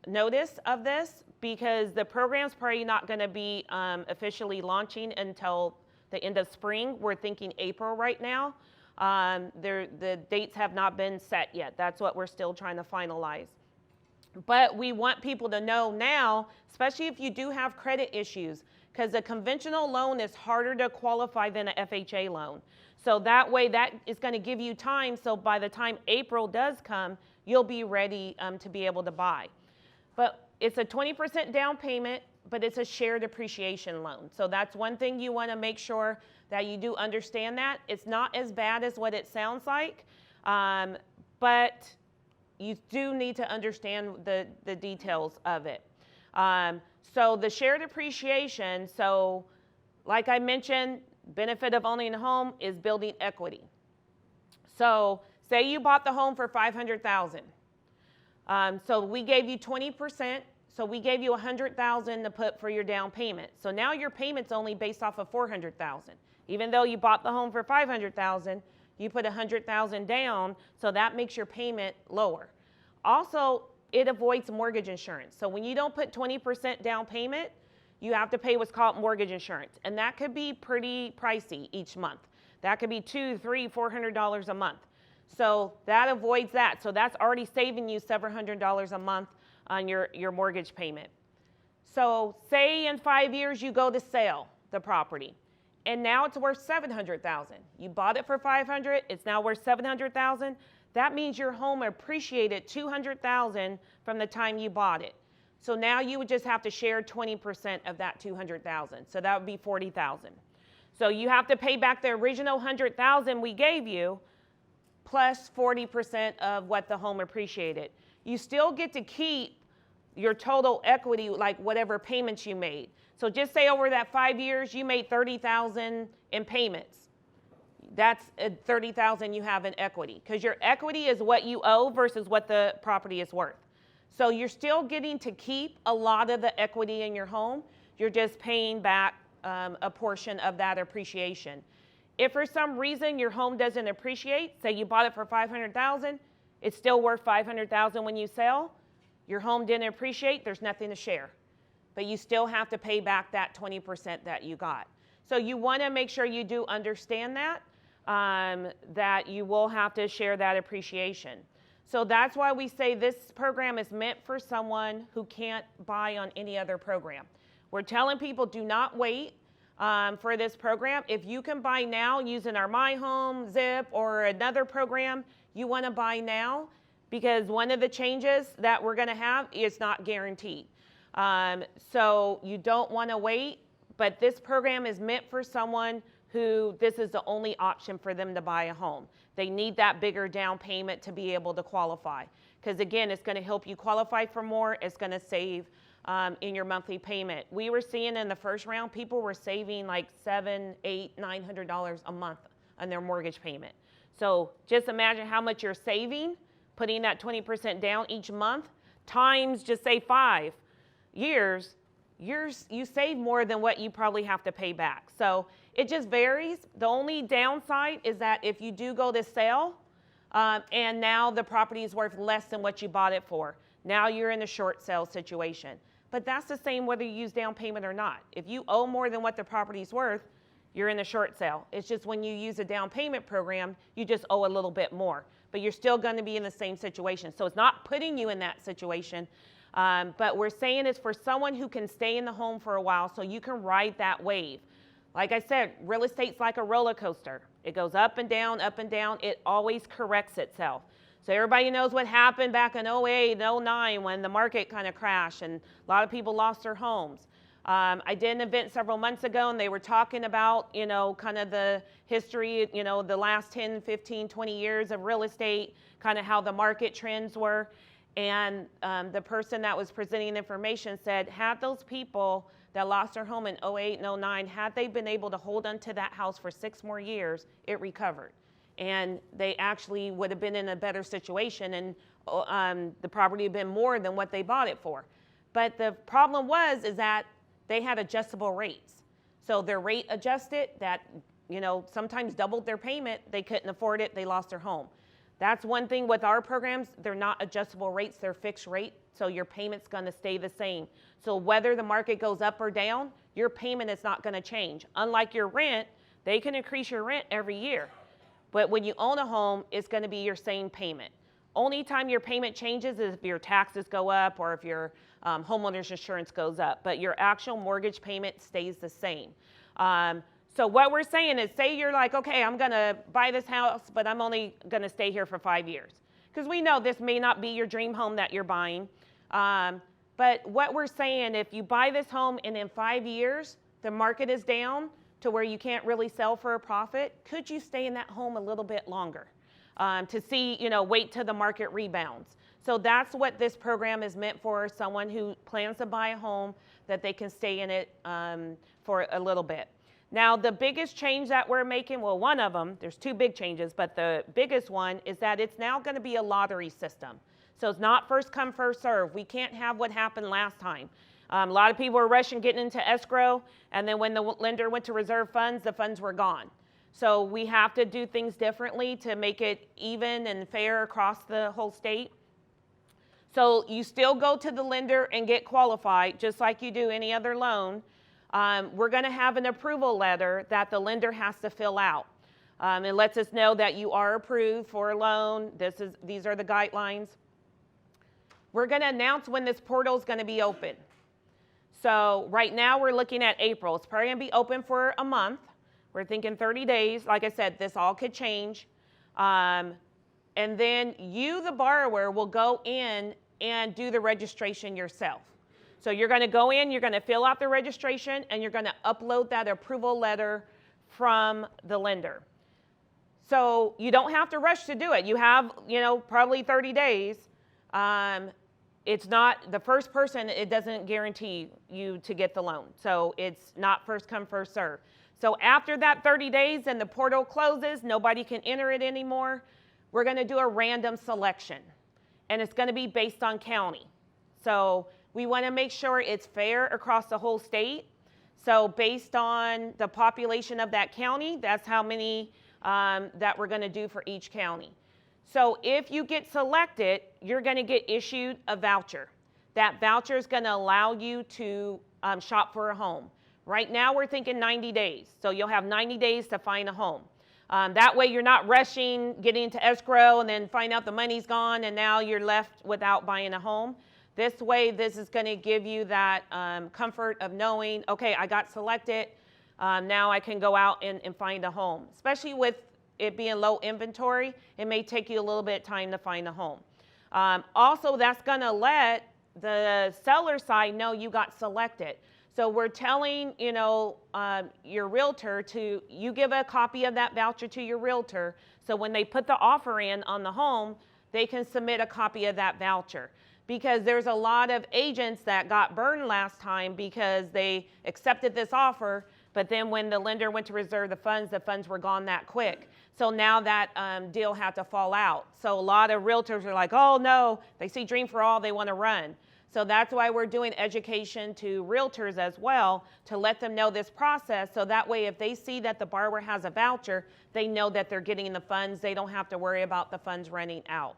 notice of this because the program's probably not going to be officially launching until the end of spring. We're thinking April right now. The dates have not been set yet. That's what we're still trying to finalize. But we want people to know now, especially if you do have credit issues, because a conventional loan is harder to qualify than an FHA loan. So that way, that is going to give you time, so by the time April does come, you'll be ready to be able to buy. But it's a 20% down payment, but it's a shared appreciation loan. So that's one thing you want to make sure that you do understand that. It's not as bad as what it sounds like, but you do need to understand the details of it. So the shared appreciation, so like I mentioned, benefit of owning a home is building equity. So say you bought the home for $500,000. So we gave you 20%, so we gave you $100,000 to put for your down payment. So now your payment's only based off of $400,000. Even though you bought the home for $500,000, you put $100,000 down, so that makes your payment lower. Also, it avoids mortgage insurance. So when you don't put 20% down payment, you have to pay what's called mortgage insurance. And that could be pretty pricey each month. That could be $200, $300, $400 a month. So that avoids that. So that's already saving you several $100 a month on your mortgage payment. So say in 5 years you go to sell the property and now it's worth $700,000. You bought it for $500, it's now worth $700,000. That means your home appreciated $200,000 from the time you bought it. So now you would just have to share 20% of that $200,000. So that would be $40,000. So you have to pay back the original $100,000 we gave you plus 40% of what the home appreciated. You still get to keep your total equity, like whatever payments you made. So just say over that 5 years, you made $30,000 in payments. That's $30,000 you have in equity, because your equity is what you owe versus what the property is worth. So you're still getting to keep a lot of the equity in your home. You're just paying back a portion of that appreciation. If for some reason your home doesn't appreciate, say you bought it for $500,000, it's still worth $500,000 when you sell. Your home didn't appreciate, there's nothing to share. But you still have to pay back that 20% that you got. So you want to make sure you do understand that. That you will have to share that appreciation. So that's why we say this program is meant for someone who can't buy on any other program. We're telling people do not wait for this program. If you can buy now using our My Home, Zip, or another program, you want to buy now because one of the changes that we're going to have is not guaranteed. So you don't want to wait, but this program is meant for someone who this is the only option for them to buy a home. They need that bigger down payment to be able to qualify. Because again, it's going to help you qualify for more. It's going to save in your monthly payment. We were seeing in the first round, people were saving like $700, $800, $900 a month on their mortgage payment. So just imagine how much you're saving, putting that 20% down each month, times just say 5 years, you save more than what you probably have to pay back. So it just varies. The only downside is that if you do go to sell and now the property is worth less than what you bought it for, now you're in a short sale situation. But that's the same whether you use down payment or not. If you owe more than what the property's worth, you're in a short sale. It's just when you use a down payment program, you just owe a little bit more. But you're still going to be in the same situation. So it's not putting you in that situation. But we're saying it's for someone who can stay in the home for a while so you can ride that wave. Like I said, real estate's like a roller coaster. It goes up and down, up and down. It always corrects itself. So everybody knows what happened back in 08, 09 when the market kind of crashed and a lot of people lost their homes. I did an event several months ago and they were talking about, kind of the history, the last 10, 15, 20 years of real estate, kind of how the market trends were. And the person that was presenting information said, had those people that lost their home in 08 and 09, had they been able to hold onto that house for 6 more years, it recovered. And they actually would have been in a better situation and the property had been more than what they bought it for. But the problem is that they had adjustable rates. So their rate adjusted that, sometimes doubled their payment. They couldn't afford it. They lost their home. That's one thing with our programs. They're not adjustable rates. They're fixed rate. So your payment's going to stay the same. So whether the market goes up or down, your payment is not going to change. Unlike your rent, they can increase your rent every year. But when you own a home, it's going to be your same payment. Only time your payment changes is if your taxes go up or if your homeowner's insurance goes up. But your actual mortgage payment stays the same. So what we're saying is, say you're like, okay, I'm going to buy this house, but I'm only going to stay here for 5 years. Because we know this may not be your dream home that you're buying. But what we're saying, if you buy this home and in 5 years, the market is down to where you can't really sell for a profit, could you stay in that home a little bit longer to see, wait till the market rebounds? So that's what this program is meant for, someone who plans to buy a home, that they can stay in it for a little bit. Now, the biggest change that we're making, well, one of them, there's 2 big changes, but the biggest one is that it's now going to be a lottery system. So it's not first come, first serve. We can't have what happened last time. A lot of people were rushing getting into escrow, and then when the lender went to reserve funds, the funds were gone. So we have to do things differently to make it even and fair across the whole state. So you still go to the lender and get qualified, just like you do any other loan. We're going to have an approval letter that the lender has to fill out. It lets us know that you are approved for a loan. These are the guidelines. We're going to announce when this portal is going to be open. So right now we're looking at April. It's probably going to be open for a month. We're thinking 30 days. Like I said, this all could change. And then you, the borrower, will go in and do the registration yourself. So you're going to go in, you're going to fill out the registration, and you're going to upload that approval letter from the lender. So you don't have to rush to do it. You have, probably 30 days. It's not the first person, it doesn't guarantee you to get the loan. So it's not first come, first serve. So after that 30 days and the portal closes, nobody can enter it anymore, we're going to do a random selection. And it's going to be based on county. So we want to make sure it's fair across the whole state. So based on the population of that county, that's how many that we're going to do for each county. So if you get selected, you're going to get issued a voucher. That voucher is going to allow you to shop for a home. Right now we're thinking 90 days. So you'll have 90 days to find a home. That way you're not rushing, getting into escrow and then find out the money's gone and now you're left without buying a home. This way, this is going to give you that comfort of knowing, okay, I got selected. Now I can go out and find a home. Especially with it being low inventory, it may take you a little bit of time to find a home. Also, that's going to let the seller side know you got selected. So we're telling, your realtor you give a copy of that voucher to your realtor. So when they put the offer in on the home, they can submit a copy of that voucher. Because there's a lot of agents that got burned last time because they accepted this offer, but then when the lender went to reserve the funds were gone that quick. So now that deal had to fall out. So a lot of realtors are like, oh no, they see Dream for All, they want to run. So that's why we're doing education to realtors as well, to let them know this process. So that way, if they see that the borrower has a voucher, they know that they're getting the funds. They don't have to worry about the funds running out.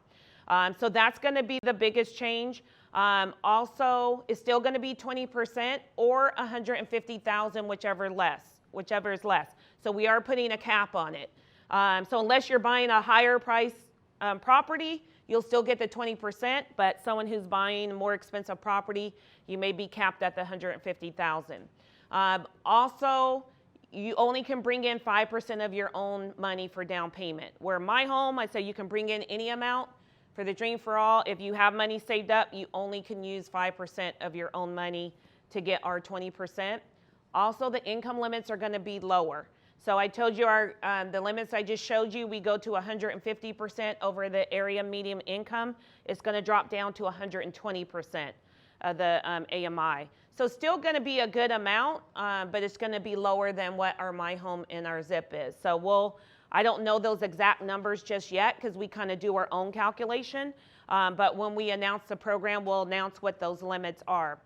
So that's going to be the biggest change. Also, it's still going to be 20% or $150,000, whichever is less. So we are putting a cap on it. So unless you're buying a higher price property, you'll still get the 20%, but someone who's buying a more expensive property, you may be capped at the $150,000. Also, you only can bring in 5% of your own money for down payment. Where my home, I say you can bring in any amount. For the Dream for All, if you have money saved up, you only can use 5% of your own money to get our 20%. Also, the income limits are going to be lower. So I told you the limits I just showed you, we go to 150% over the area median income. It's going to drop down to 120% of the AMI. So still going to be a good amount, but it's going to be lower than what our My Home and our ZIP is. So I don't know those exact numbers just yet because we kind of do our own calculation. But when we announce the program, we'll announce what those limits are.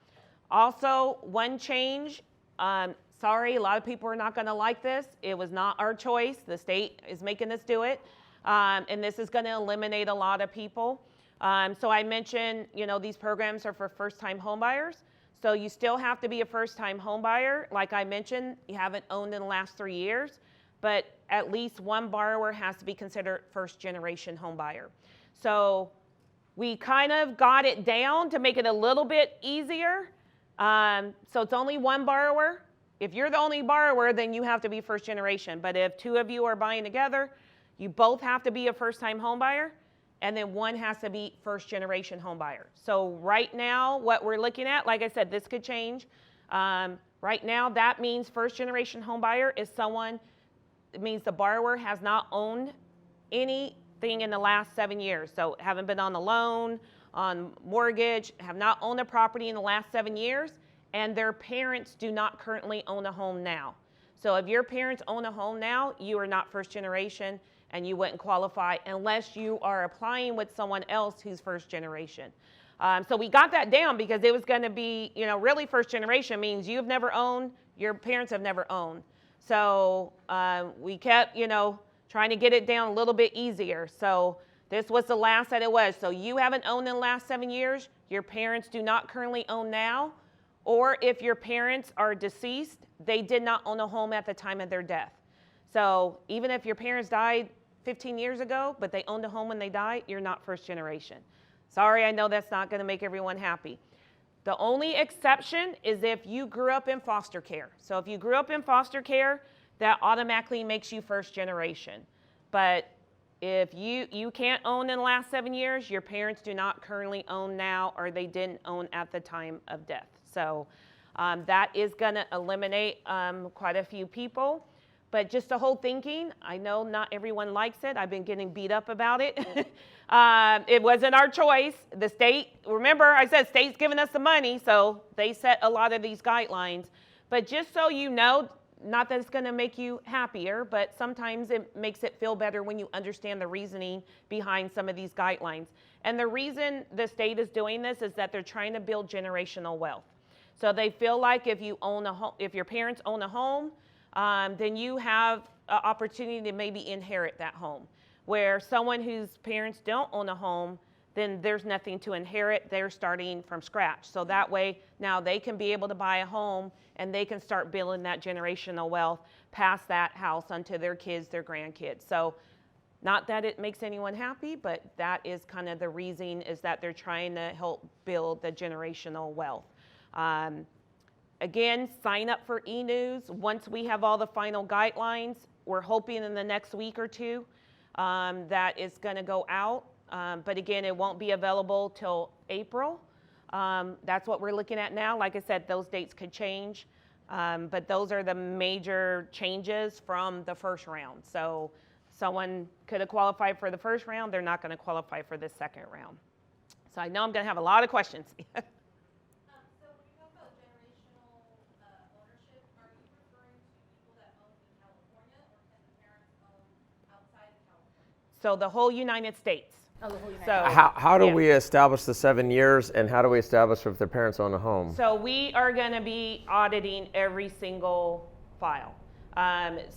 Also, one change, sorry, a lot of people are not going to like this. It was not our choice. The state is making us do it. And this is going to eliminate a lot of people. So I mentioned, these programs are for first-time homebuyers. So you still have to be a first-time homebuyer. Like I mentioned, you haven't owned in the last 3 years. But at least one borrower has to be considered first-generation homebuyer. So we kind of got it down to make it a little bit easier. So it's only one borrower. If you're the only borrower, then you have to be first generation. But if two of you are buying together, you both have to be a first-time homebuyer, and then one has to be first-generation homebuyer. So right now, what we're looking at, like I said, this could change. Right now, that means first-generation homebuyer is someone. It means the borrower has not owned anything in the last 7 years. So haven't been on a loan, on mortgage, have not owned a property in the last 7 years, and their parents do not currently own a home now. So if your parents own a home now, you are not first generation and you wouldn't qualify unless you are applying with someone else who's first generation. So we got that down because it was going to be, really first generation means you've never owned, your parents have never owned. So we kept, trying to get it down a little bit easier. So this was the last that it was. So you haven't owned in the last 7 years. Your parents do not currently own now. Or if your parents are deceased, they did not own a home at the time of their death. So even if your parents died 15 years ago, but they owned a home when they died, you're not first generation. Sorry, I know that's not going to make everyone happy. The only exception is if you grew up in foster care. So if you grew up in foster care, that automatically makes you first generation. But if you can't own in the last 7 years, your parents do not currently own now, or they didn't own at the time of death. So that is going to eliminate quite a few people. But just the whole thinking, I know not everyone likes it. I've been getting beat up about it. It wasn't our choice. The state, remember I said state's giving us the money, so they set a lot of these guidelines. But just so you know, not that it's going to make you happier, but sometimes it makes it feel better when you understand the reasoning behind some of these guidelines. And the reason the state is doing this is that they're trying to build generational wealth. So they feel like if you own a home, if your parents own a home, then you have an opportunity to maybe inherit that home. Where someone whose parents don't own a home, then there's nothing to inherit. They're starting from scratch. So that way, now they can be able to buy a home and they can start building that generational wealth past that house onto their kids, their grandkids. So not that it makes anyone happy, but that is kind of the reason, is that they're trying to help build the generational wealth. Again, sign up for e-news. Once we have all the final guidelines, we're hoping in the next week or two that it's going to go out. But again, it won't be available till April. That's what we're looking at now. Like I said, those dates could change, but those are the major changes from the first round. So someone could have qualified for the first round, they're not going to qualify for the second round. So I know I'm going to have a lot of questions. So when you talk about generational ownership, are you referring to people that own in California, or can the parents own outside of California? So the whole United States. Oh, the whole United So How do yeah. we establish the 7 years, and how do we establish if their parents own a home? So we are going to be auditing every single file.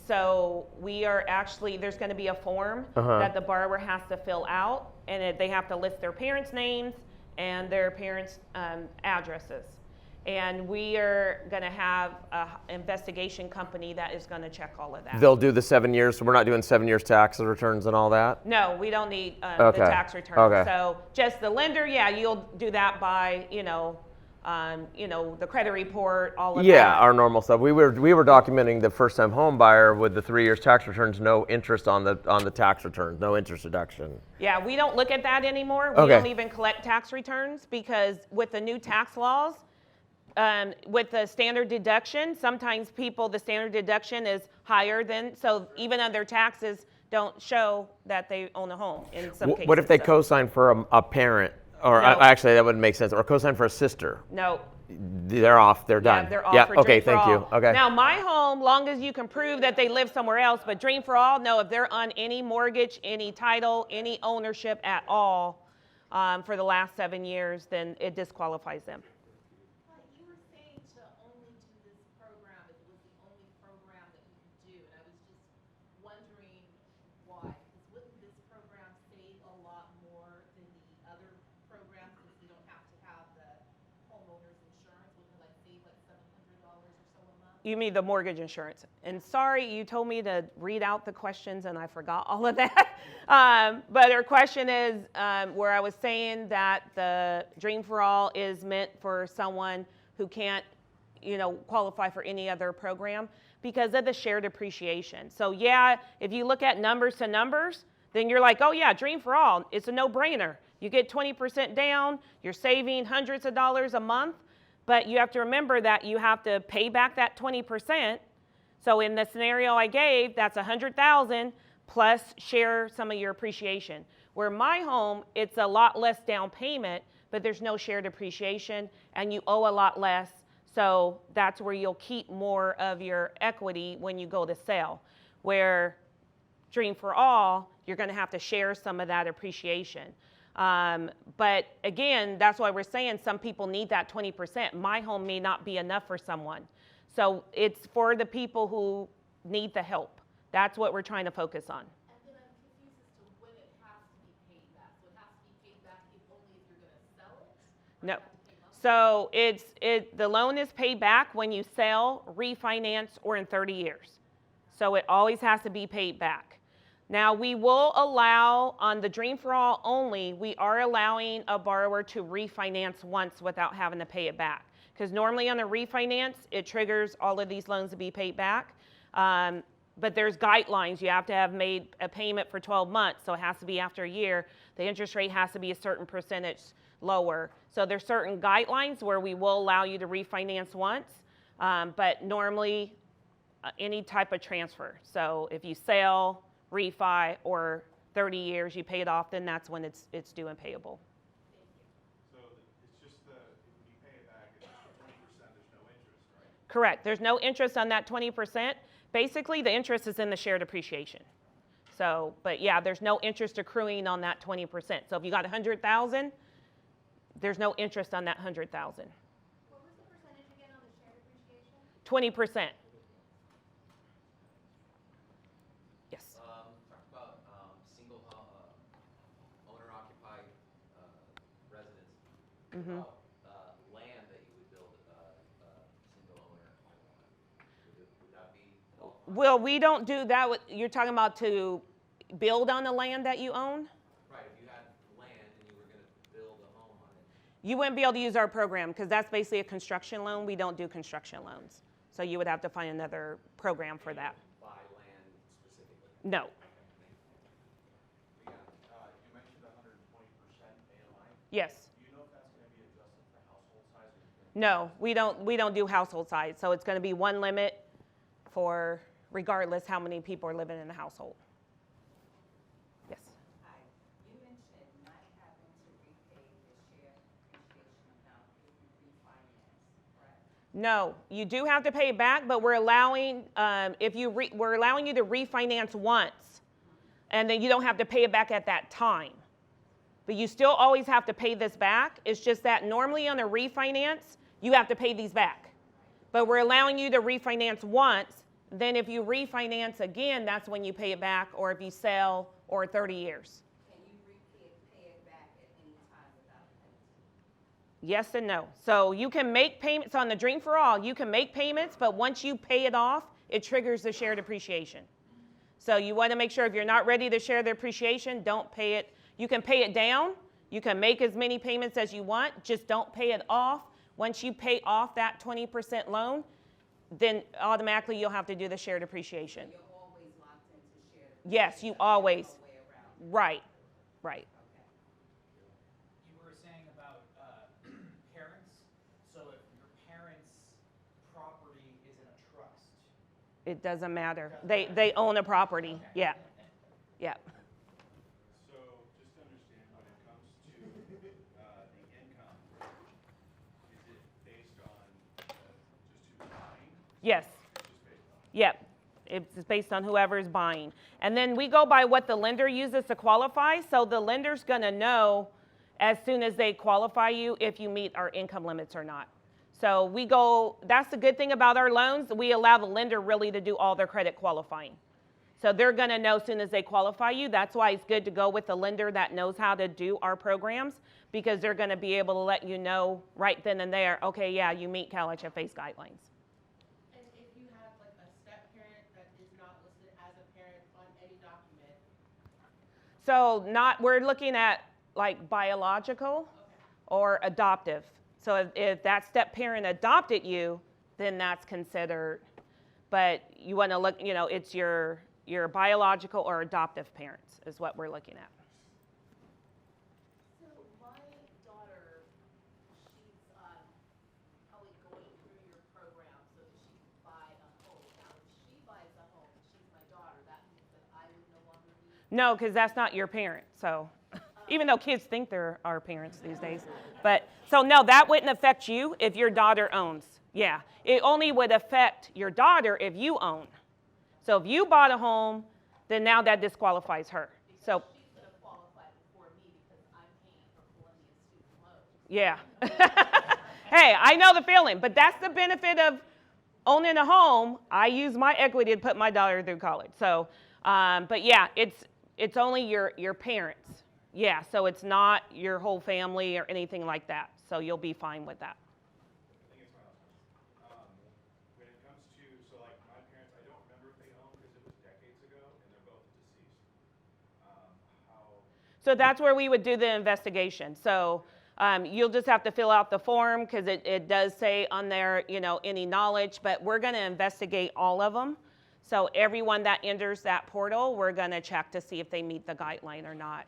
So we are actually, there's going to be a form that the borrower has to fill out, and they have to list their parents' names and their parents' addresses. And we are going to have an investigation company that is going to check all of that. They'll do the 7 years, so we're not doing 7 years tax returns and all that? No, we don't need Okay. the tax return. Okay. So just the lender, yeah, you'll do that by, the credit report, all of that. Yeah, our normal stuff. We were documenting the first-time home buyer with the 3 years tax returns, no interest on the tax returns, no interest deduction. Yeah, we don't look at that anymore. We Okay. don't even collect tax returns because with the new tax laws, with the standard deduction, sometimes the standard deduction is higher than, so even on their taxes don't show that they own a home in some cases. What if they so- co-sign for a parent, or No. actually that wouldn't make sense, or co-sign for a sister? No. They're off, they're done. Yeah, they're off Yeah, for okay, Dream for thank you. All. Okay. Now, my home, long as you can prove that they live somewhere else, but Dream for All, no, if they're on any mortgage, any title, any ownership at all for the last 7 years, then it disqualifies them. But you were saying to only do this program if it was the only program that you could do, and I was just wondering why. Because wouldn't this program save a lot more than the other programs, since you don't have to have the homeowner's insurance? Wouldn't it like save like $700 or so a month? You mean the mortgage insurance. And sorry, you told me to read out the questions and I forgot all of that. But her question is where I was saying that the Dream for All is meant for someone who can't, qualify for any other program because of the shared appreciation. So yeah, if you look at numbers to numbers, then you're like, oh yeah, Dream for All, it's a no-brainer. You get 20% down, you're saving hundreds of dollars a month. But you have to remember that you have to pay back that 20%. So in the scenario I gave, that's $100,000 plus share some of your appreciation. Where my home, it's a lot less down payment, but there's no shared appreciation and you owe a lot less. So that's where you'll keep more of your equity when you go to sell. Where Dream for All, you're going to have to share some of that appreciation. But again, that's why we're saying some people need that 20%. My home may not be enough for someone. So it's for the people who need the help. That's what we're trying to focus on. And then I'm confused as to when it has to be paid back. So it has to be paid back only if you're going to sell it? Or No. you have to pay monthly? So the loan is paid back when you sell, refinance, or in 30 years. So it always has to be paid back. Now, we will allow, on the Dream for All only, we are allowing a borrower to refinance once without having to pay it back. Because normally on a refinance, it triggers all of these loans to be paid back. But there's guidelines. You have to have made a payment for 12 months, so it has to be after a year. The interest rate has to be a certain percentage lower. So there's certain guidelines where we will allow you to refinance once, but normally any type of transfer. So if you sell, refi, or 30 years, you pay it off, then that's when it's due and payable. So it's just when you pay it back, it's just the 20%, there's no interest, right? Correct. There's no interest on that 20%. Basically, the interest is in the shared appreciation. So, but yeah, there's no interest accruing on that 20%. So if you got 100,000, there's no interest on that 100,000. What was the percentage again on the shared appreciation? 20%. Yes. Talk about single owner-occupied residence. About land that you would build single owner home on. Would that be qualified? Well, we don't do that. You're talking about to build on the land that you own? Right, if you had land and you were going to build a home on it. You wouldn't be able to use our program because that's basically a construction loan. We don't do construction loans. So you would have to find another program for that. Buy land specifically. No. You mentioned 120% AMI. Yes. Do you know if that's going to be adjusted for No, we don't do household size. So it's going to be one limit for regardless how many people are living in the household. Yes. Hi, you mentioned not having to repay the share appreciation amount if you refinance, correct? No, you do have to pay it back, but we're allowing we're allowing you to refinance once, and then you don't have to pay it back at that time. But you still always have to pay this back. It's just that normally on a refinance, you have to pay these back. But we're allowing you to refinance once. Then if you refinance again, that's when you pay it back, or if you sell, or 30 years. Can you pay it back at any time without penalty? Yes and no. So you can make payments on the Dream for All. You can make payments, but once you pay it off, it triggers the shared appreciation. So you want to make sure if you're not ready to share the appreciation, don't pay it. You can pay it down. You can make as many payments as you want. Just don't pay it off. Once you pay off that 20% loan, then automatically you'll have to do the shared appreciation. You're always locked into shared Yes, you appreciation, always. no way around. Right, right. Okay. You were saying about parents. So if your parents' property is in a trust, It doesn't matter. They own a property. Yeah, yeah. So just to understand, when it comes to the income, is it based on just who's buying? Yes. It's just based on. Yep. It's based on whoever's buying. And then we go by what the lender uses to qualify. So the lender's going to know as soon as they qualify you if you meet our income limits or not. So we go, that's the good thing about our loans. We allow the lender really to do all their credit qualifying. So they're going to know as soon as they qualify you. That's why it's good to go with a lender that knows how to do our programs, because they're going to be able to let you know right then and there, okay, yeah, you meet CalHFA's guidelines. And if you have like a step parent that is not listed as a parent on any document, So we're looking at like biological or adoptive. So if that step parent adopted you, then that's considered, but you want to look, it's your biological or adoptive parents is what we're looking at. so my daughter, she's probably going through your program so that she can buy a home. Now, if she buys a home, she's my daughter, that means that I would no longer be. No, because that's not your parent. So even though kids think they're our parents these days. But so no, that wouldn't affect you if your daughter owns. Yeah, it only would affect your daughter if you own. So if you bought a home, then now that disqualifies her. So She's going to qualify before me because I'm paying for Columbia's student loans. yeah. Hey, I know the feeling, but that's the benefit of owning a home. I use my equity to put my daughter through college. So, but yeah, it's only your parents. Yeah, so it's not your whole family or anything like that. So you'll be fine with that. I think it's my last one. When it comes to, so like my parents, I don't remember if they own because it was decades ago and they're both deceased. So that's where we would do the investigation. So you'll just have to fill out the form because it does say on there, any knowledge, but we're going to investigate all of them. So everyone that enters that portal, we're going to check to see if they meet the guideline or not.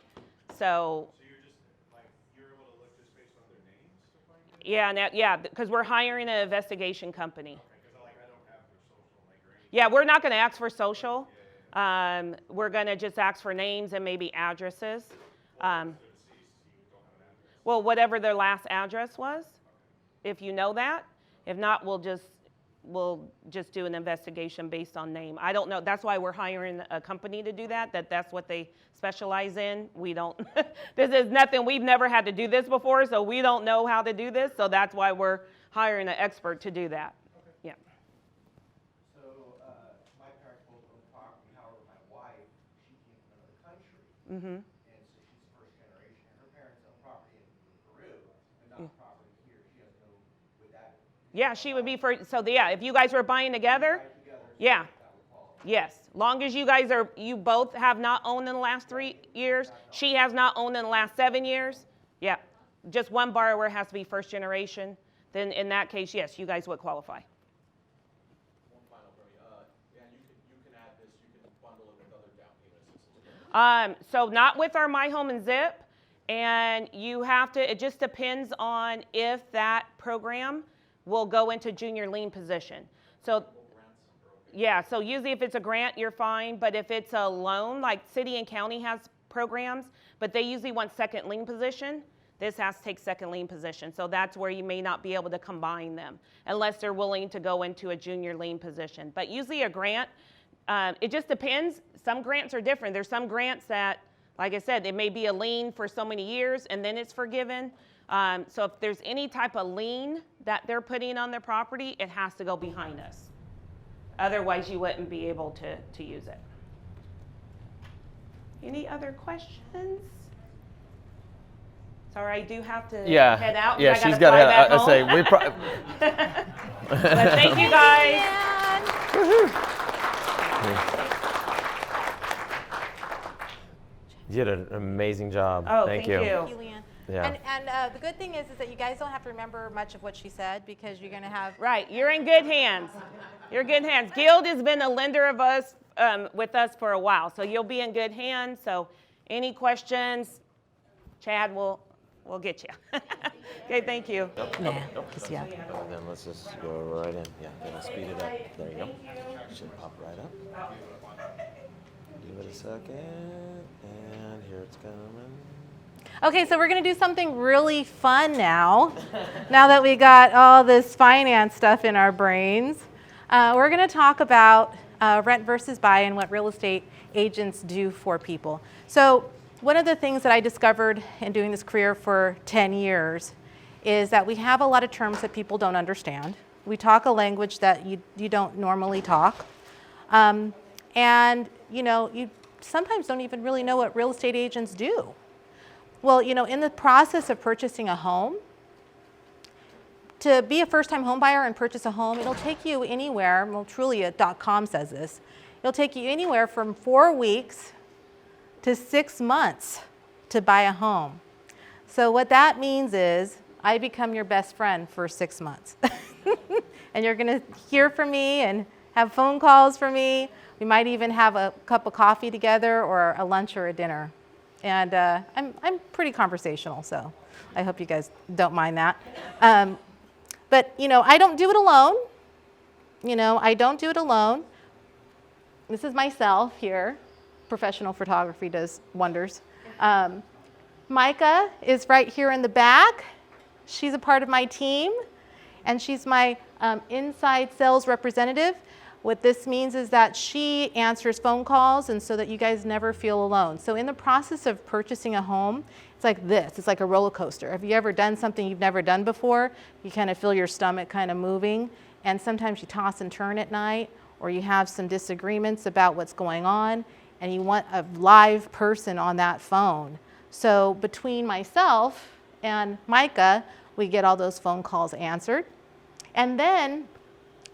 So you're just like, you're able to look just based on their names to find it? yeah, because we're hiring an investigation company. Okay, because I don't have their social like or anything. Yeah, we're not going to ask for social. We're going to just ask for names and maybe addresses. They're deceased, you don't have an address. Well, whatever their last address was, if you know that. If not, we'll just do an investigation based on name. I don't know. That's why we're hiring a company to do that. That's what they specialize in. We don't. This is nothing. We've never had to do this before, so we don't know how to do this. So that's why we're hiring an expert to do that. Yeah. so my parents both own property. However, my wife, she came from another country, Mm-hmm. and so she's first generation. Her parents own property in Peru, but not property here. She has no. Would that? Yeah, she would be for. So yeah, if you guys were buying together, Right together, so yeah. that would qualify. Yes, long as you both have not owned in the last 3 years, she has not owned in the last 7 years, yeah, just one borrower has to be first generation, then in that case, yes, you guys would qualify. One final for me. And you can add this, you can bundle it with other down payment assistance. So not with our My Home and Zip, and you have to, it just depends on if that program will go into junior lien position. So, yeah, so usually if it's a grant, you're fine, but if it's a loan, like city and county has programs, but they usually want second lien position. This has to take second lien position. So that's where you may not be able to combine them unless they're willing to go into a junior lien position. But usually a grant, it just depends. Some grants are different. There's some grants that, like I said, it may be a lien for so many years and then it's forgiven. So if there's any type of lien that they're putting on their property, it has to go behind us. Otherwise, you wouldn't be able to use it. Any other questions? Sorry, I do have to head out. Yeah, I she's got to head. I say we. But thank you guys. You did an amazing job. Oh, thank you. Thank you, Leanne. Yeah. And the good thing is that you guys don't have to remember much of what she said because you're going to have. Right, you're in good hands. You're in good hands. Guild has been a lender of us with us for a while, so you'll be in good hands. So any questions, Chad will get you. Okay, thank you. Yeah. Yeah. Then let's just go right in. Yeah, that'll speed it up. There you go. Should pop right up. Give it a second, and here it's coming. Okay, so we're going to do something really fun now. Now that we got all this finance stuff in our brains, we're going to talk about rent versus buy and what real estate agents do for people. So one of the things that I discovered in doing this career for 10 years is that we have a lot of terms that people don't understand. We talk a language that you don't normally talk. And you sometimes don't even really know what real estate agents do. Well, in the process of purchasing a home, to be a first-time home buyer and purchase a home, it'll take you anywhere, well, Trulia.com says this, it'll take you anywhere from 4 weeks to 6 months to buy a home. So what that means is I become your best friend for 6 months. And you're going to hear from me and have phone calls from me. We might even have a cup of coffee together or a lunch or a dinner. And I'm pretty conversational, so I hope you guys don't mind that. But, I don't do it alone. I don't do it alone. This is myself here. Professional photography does wonders. Micah is right here in the back. She's a part of my team, and she's my inside sales representative. What this means is that she answers phone calls and so that you guys never feel alone. So in the process of purchasing a home, it's like this. It's like a roller coaster. Have you ever done something you've never done before? You kind of feel your stomach kind of moving, and sometimes you toss and turn at night, or you have some disagreements about what's going on, and you want a live person on that phone. So between myself and Micah, we get all those phone calls answered. And then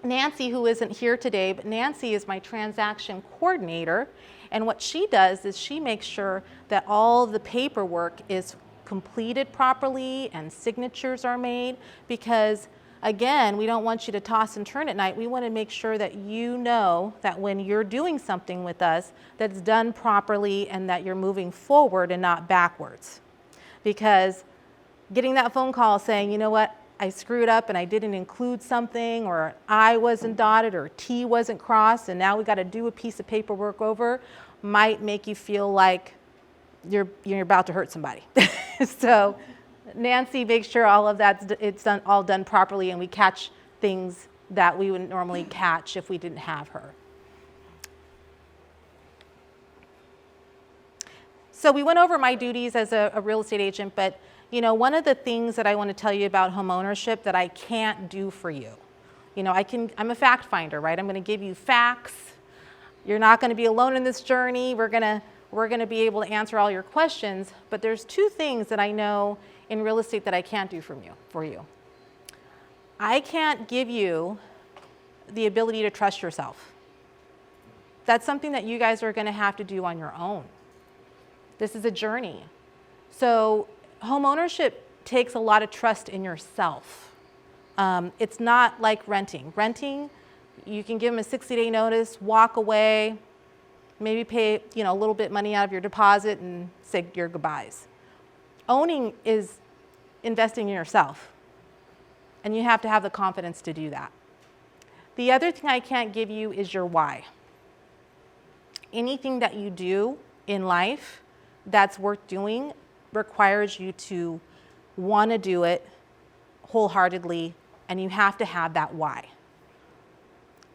Nancy, who isn't here today, but Nancy is my transaction coordinator, and what she does is she makes sure that all the paperwork is completed properly and signatures are made, because again, we don't want you to toss and turn at night. We want to make sure that you know that when you're doing something with us, that it's done properly and that you're moving forward and not backwards. Because getting that phone call saying, you know what, I screwed up and I didn't include something, or I wasn't dotted, or T wasn't crossed, and now we got to do a piece of paperwork over, might make you feel like you're about to hurt somebody. So Nancy makes sure all of it's all done properly, and we catch things that we wouldn't normally catch if we didn't have her. So we went over my duties as a real estate agent, but one of the things that I want to tell you about home ownership that I can't do for you, I'm a fact finder, right? I'm going to give you facts. You're not going to be alone in this journey. We're going to be able to answer all your questions, but there's 2 things that I know in real estate that I can't do for you. I can't give you the ability to trust yourself. That's something that you guys are going to have to do on your own. This is a journey. So home ownership takes a lot of trust in yourself. It's not like renting. Renting, you can give them a 60-day notice, walk away, maybe pay a little bit money out of your deposit and say your goodbyes. Owning is investing in yourself. And you have to have the confidence to do that. The other thing I can't give you is your why. Anything that you do in life that's worth doing requires you to want to do it wholeheartedly, and you have to have that why.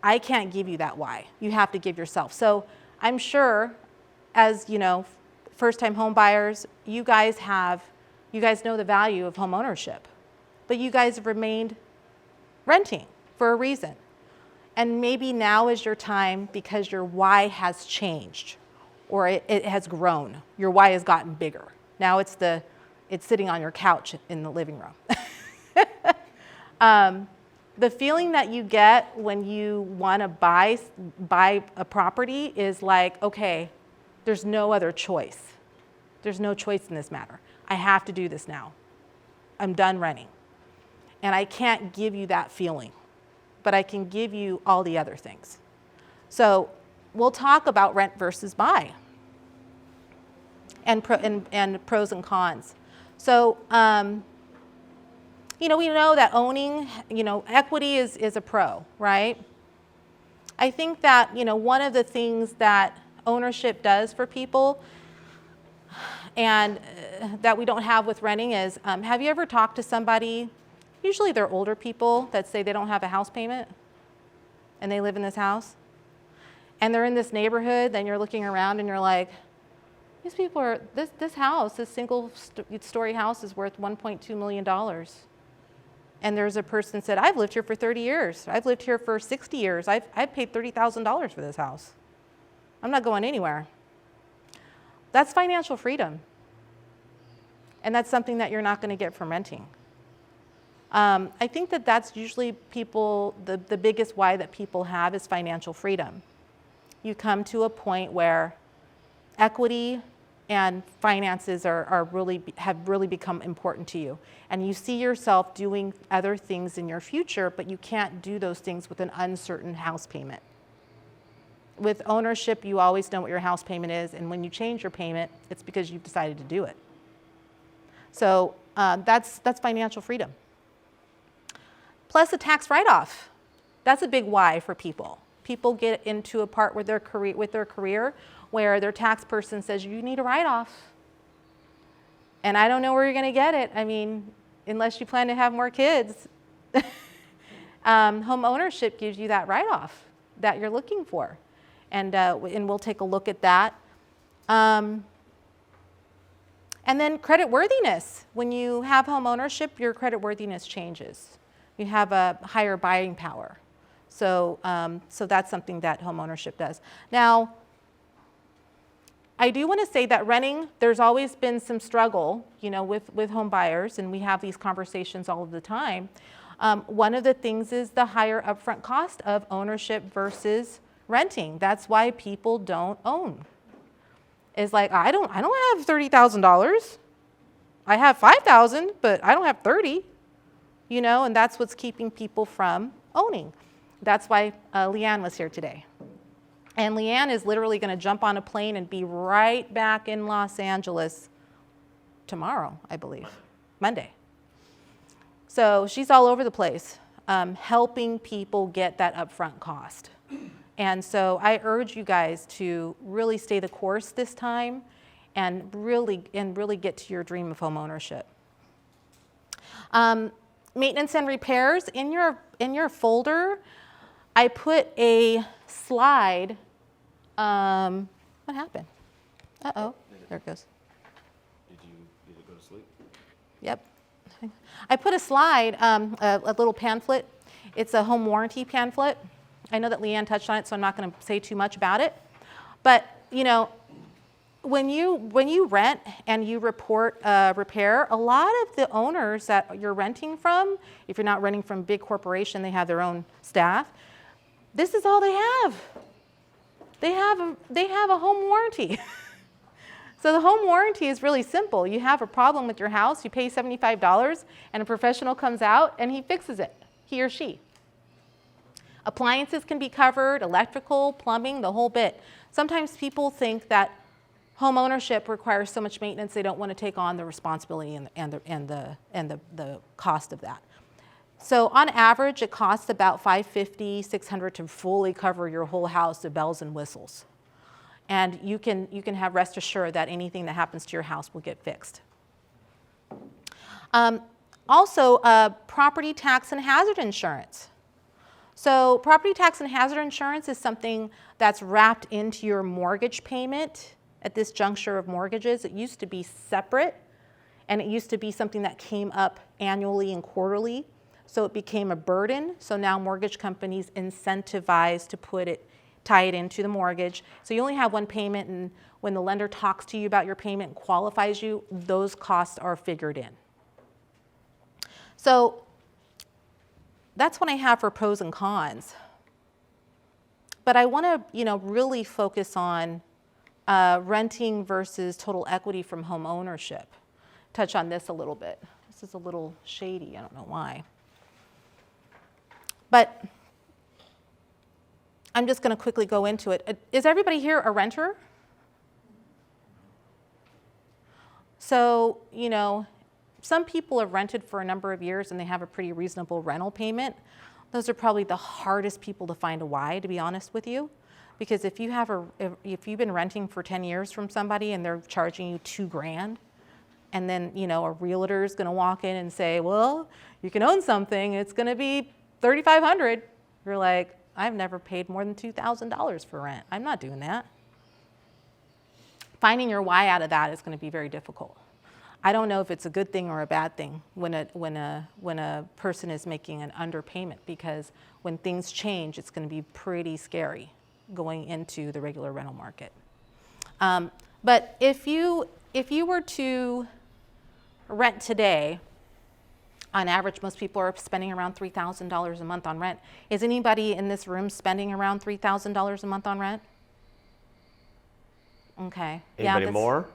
I can't give you that why. You have to give yourself. So I'm sure, as you know, first-time home buyers, you guys know the value of home ownership, but you guys have remained renting for a reason. And maybe now is your time because your why has changed, or it has grown. Your why has gotten bigger. Now it's sitting on your couch in the living room. The feeling that you get when you want to buy a property is like, okay, there's no other choice. There's no choice in this matter. I have to do this now. I'm done renting. And I can't give you that feeling, but I can give you all the other things. So we'll talk about rent versus buy and pros and cons. So, we know that owning, equity is a pro, right? I think that, one of the things that ownership does for people and that we don't have with renting is, have you ever talked to somebody, usually they're older people, that say they don't have a house payment and they live in this house? And they're in this neighborhood, then you're looking around and you're like, these people are, this house, this single story house is worth $1.2 million. And there's a person said, I've lived here for 30 years. I've lived here for 60 years. I've paid $30,000 for this house. I'm not going anywhere. That's financial freedom. And that's something that you're not going to get from renting. I think that that's usually the biggest why that people have is financial freedom. You come to a point where equity and finances have really become important to you. And you see yourself doing other things in your future, but you can't do those things with an uncertain house payment. With ownership, you always know what your house payment is, and when you change your payment, it's because you've decided to do it. So that's financial freedom. Plus a tax write-off. That's a big why for people. People get into a part with their career where their tax person says, you need a write-off. And I don't know where you're going to get it. I mean, unless you plan to have more kids. Home ownership gives you that write-off that you're looking for. And we'll take a look at that. And then credit worthiness. When you have home ownership, your credit worthiness changes. You have a higher buying power. So that's something that home ownership does. Now, I do want to say that renting, there's always been some struggle, with home buyers, and we have these conversations all of the time. One of the things is the higher upfront cost of ownership versus renting. That's why people don't own. It's like, I don't have $30,000. I have $5,000, but I don't have 30, and that's what's keeping people from owning. That's why Leanne was here today. And Leanne is literally going to jump on a plane and be right back in Los Angeles tomorrow, I believe, Monday. So she's all over the place, helping people get that upfront cost. And so I urge you guys to really stay the course this time and really get to your dream of home ownership. Maintenance and repairs. In your folder, I put a slide. What happened? Uh-oh, there it goes. Did it go to sleep? Yep. I put a slide, a little pamphlet. It's a home warranty pamphlet. I know that Leanne touched on it, so I'm not going to say too much about it. But, when you rent and you report a repair, a lot of the owners that you're renting from, if you're not renting from a big corporation, they have their own staff, this is all they have. They have a home warranty. So the home warranty is really simple. You have a problem with your house, you pay $75, and a professional comes out and he fixes it, he or she. Appliances can be covered, electrical, plumbing, the whole bit. Sometimes people think that home ownership requires so much maintenance they don't want to take on the responsibility and the cost of that. So on average, it costs about $550, $600 to fully cover your whole house with bells and whistles. And you can have rest assured that anything that happens to your house will get fixed. Also, property tax and hazard insurance. So property tax and hazard insurance is something that's wrapped into your mortgage payment at this juncture of mortgages. It used to be separate, and it used to be something that came up annually and quarterly. So it became a burden. So now mortgage companies incentivize to tie it into the mortgage. So you only have one payment, and when the lender talks to you about your payment and qualifies you, those costs are figured in. So that's what I have for pros and cons. But I want to, really focus on renting versus total equity from home ownership. Touch on this a little bit. This is a little shady. I don't know why. But I'm just going to quickly go into it. Is everybody here a renter? So, some people have rented for a number of years and they have a pretty reasonable rental payment. Those are probably the hardest people to find a why, to be honest with you. Because if you've been renting for 10 years from somebody and they're charging you $2,000, and then, a realtor is going to walk in and say, well, you can own something, it's going to be $3,500. You're like, I've never paid more than $2,000 for rent. I'm not doing that. Finding your why out of that is going to be very difficult. I don't know if it's a good thing or a bad thing when a person is making an underpayment, because when things change, it's going to be pretty scary going into the regular rental market. But if you were to rent today, on average, most people are spending around $3,000 a month on rent. Is anybody in this room spending around $3,000 a month on rent? Okay. Anybody yeah, more?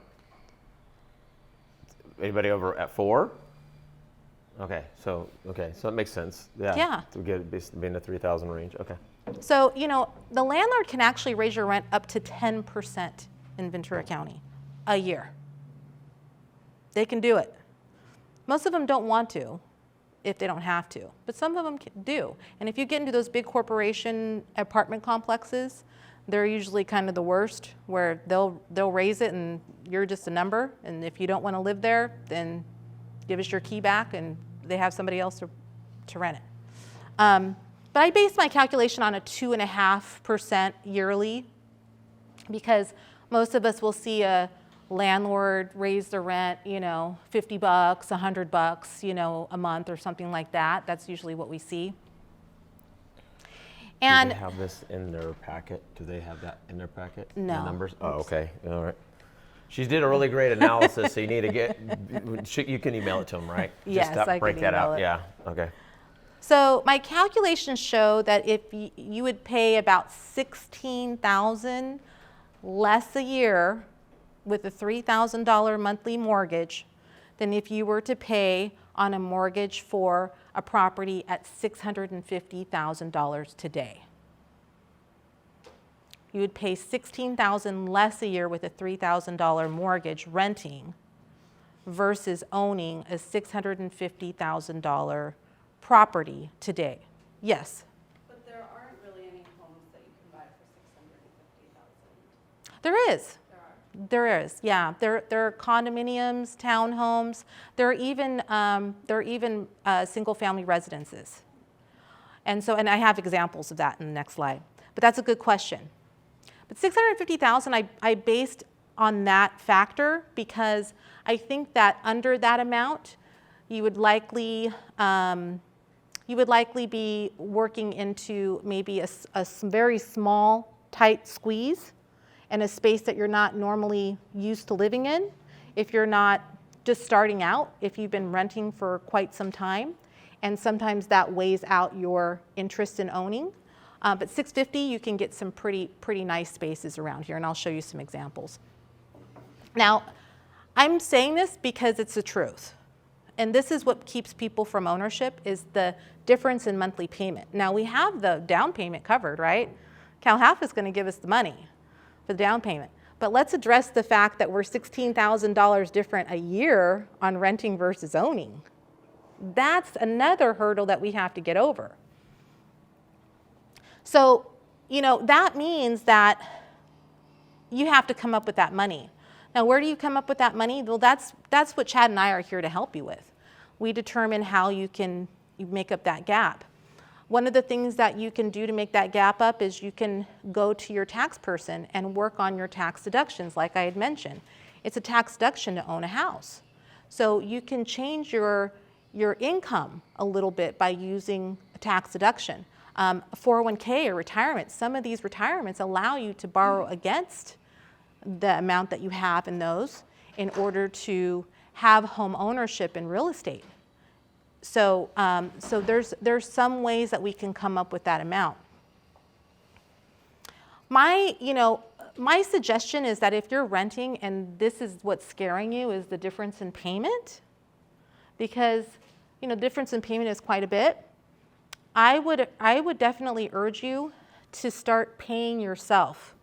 Anybody over at 4? Okay, so it makes sense. Yeah. To get it being the 3,000 range. Okay. So, the landlord can actually raise your rent up to 10% in Ventura County a year. They can do it. Most of them don't want to if they don't have to, but some of them do. And if you get into those big corporation apartment complexes, they're usually kind of the worst, where they'll raise it and you're just a number. And if you don't want to live there, then give us your key back and they have somebody else to rent it. But I based my calculation on a 2.5% yearly, because most of us will see a landlord raise the rent, $50, $100, a month or something like that. That's usually what we see. And do they have this in their packet? Do they have that in their packet? No. The numbers? Oh, okay. All right. She did a really great analysis, so you need to you can email it to them, right? Yes, Just I break can that email out. it. Yeah. Okay. So my calculations show that if you would pay about $16,000 less a year with a $3,000 monthly mortgage than if you were to pay on a mortgage for a property at $650,000 today. You would pay $16,000 less a year with a $3,000 mortgage renting versus owning a $650,000 property today. Yes? But there aren't really any homes that you can buy for $650,000. There is. There are. There is, yeah. There are condominiums, townhomes. There are even single-family residences. And I have examples of that in the next slide. But that's a good question. But $650,000, I based on that factor because I think that under that amount, you would likely be working into maybe a very small, tight squeeze and a space that you're not normally used to living in if you're not just starting out, if you've been renting for quite some time. And sometimes that weighs out your interest in owning. But $650, you can get some pretty nice spaces around here, and I'll show you some examples. Now, I'm saying this because it's the truth. And this is what keeps people from ownership, is the difference in monthly payment. Now, we have the down payment covered, right? CalHalf is going to give us the money for the down payment. But let's address the fact that we're $16,000 different a year on renting versus owning. That's another hurdle that we have to get over. So, that means that you have to come up with that money. Now, where do you come up with that money? Well, that's what Chad and I are here to help you with. We determine how you make up that gap. One of the things that you can do to make that gap up is you can go to your tax person and work on your tax deductions, like I had mentioned. It's a tax deduction to own a house. So you can change your income a little bit by using a tax deduction. 401k or retirement, some of these retirements allow you to borrow against the amount that you have in those in order to have home ownership in real estate. So, there's some ways that we can come up with that amount. My suggestion is that if you're renting and this is what's scaring you is the difference in payment, because the difference in payment is quite a bit, I would definitely urge you to start paying yourself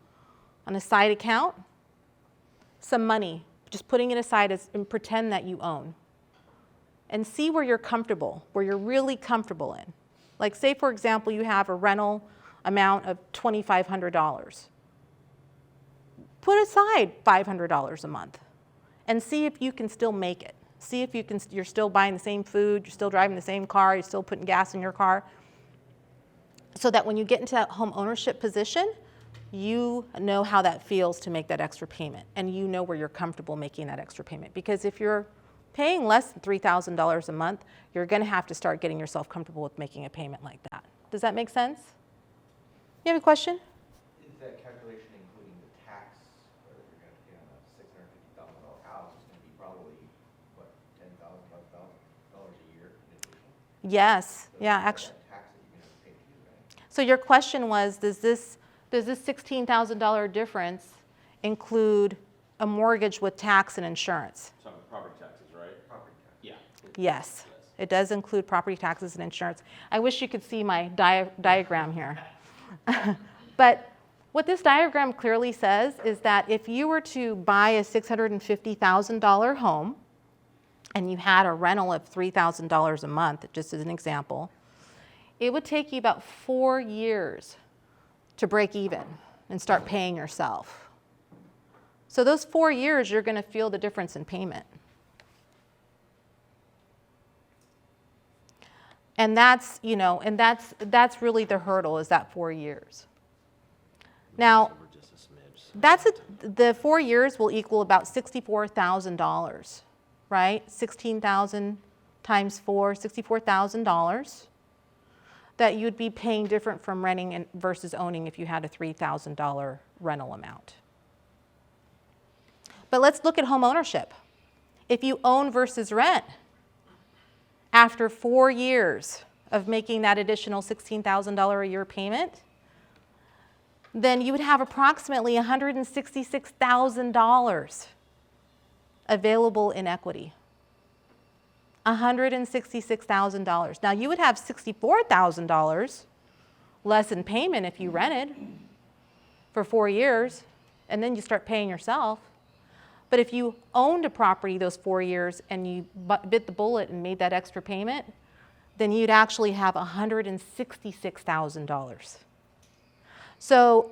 on a side account some money, just putting it aside and pretend that you own. And see where you're comfortable, where you're really comfortable in. Like say, for example, you have a rental amount of $2,500. Put aside $500 a month and see if you can still make it. See if you're still buying the same food, you're still driving the same car, you're still putting gas in your car. So that when you get into that home ownership position, you know how that feels to make that extra payment and you know where you're comfortable making that extra payment. Because if you're paying less than $3,000 a month, you're going to have to start getting yourself comfortable with making a payment like that. Does that make sense? You have a question? Is that calculation including the tax, or if you're going to pay on a $650,000 house, it's going to be probably, what, $10,000, $12,000 a year in addition? Yes. So Yeah, that's actually. that tax that you're going to pay too, right? So your question was, does this $16,000 difference include a mortgage with tax and insurance? Some property taxes, right? Property tax. Yeah. Yes. It does include property taxes and insurance. I wish you could see my diagram here. But what this diagram clearly says is that if you were to buy a $650,000 home and you had a rental of $3,000 a month, just as an example, it would take you about 4 years to break even and start paying yourself. So those 4 years, you're going to feel the difference in payment. And that's really the hurdle, is that 4 years. Now, the 4 years will equal about $64,000, right? 16,000 times 4, $64,000 that you'd be paying different from renting versus owning if you had a $3,000 rental amount. But let's look at home ownership. If you own versus rent, after 4 years of making that additional $16,000 a year payment, then you would have approximately $166,000 available in equity. $166,000. Now you would have $64,000 less in payment if you rented for 4 years, and then you start paying yourself. But if you owned a property those 4 years and you bit the bullet and made that extra payment, then you'd actually have $166,000. So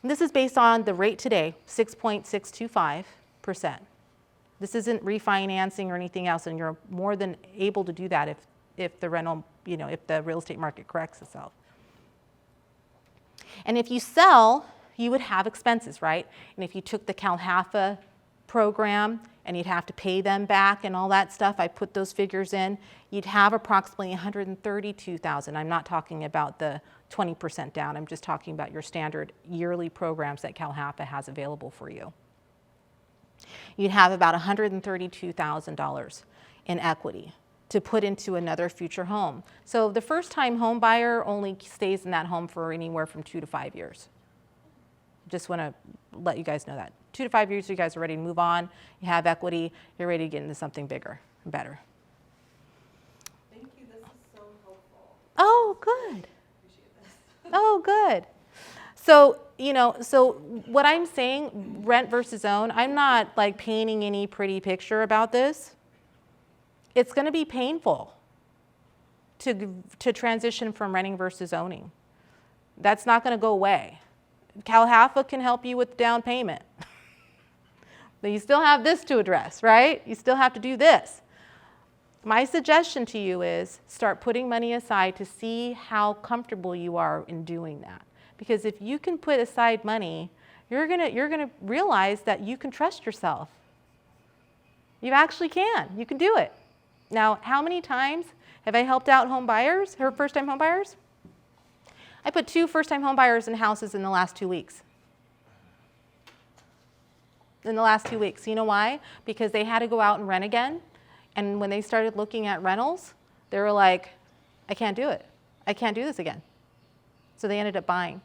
this is based on the rate today, 6.625%. This isn't refinancing or anything else, and you're more than able to do that if the rental, if the real estate market corrects itself. And if you sell, you would have expenses, right? And if you took the CalHFA program and you'd have to pay them back and all that stuff, I put those figures in, you'd have approximately $132,000. I'm not talking about the 20% down. I'm just talking about your standard yearly programs that CalHFA has available for you. You'd have about $132,000 in equity to put into another future home. So the first-time home buyer only stays in that home for anywhere from 2 to 5 years. Just want to let you guys know that. 2 to 5 years, you guys are ready to move on. You have equity. You're ready to get into something bigger and better. Thank you, this is so helpful. Oh, good. Appreciate this. Oh, good. So, so what I'm saying, rent versus own, I'm not like painting any pretty picture about this. It's going to be painful. to transition from renting versus owning. That's not going to go away. CalHAFA can help you with down payment. But you still have this to address, right? You still have to do this. My suggestion to you is start putting money aside to see how comfortable you are in doing that. Because if you can put aside money, you're gonna realize that you can trust yourself. You actually can. You can do it. Now, how many times have I helped out home buyers, or first-time home buyers? I put 2 first-time home buyers in houses in the last 2 weeks. In the last 2 weeks. You know why? Because they had to go out and rent again. And when they started looking at rentals, they were like, I can't do it. I can't do this again. So they ended up buying.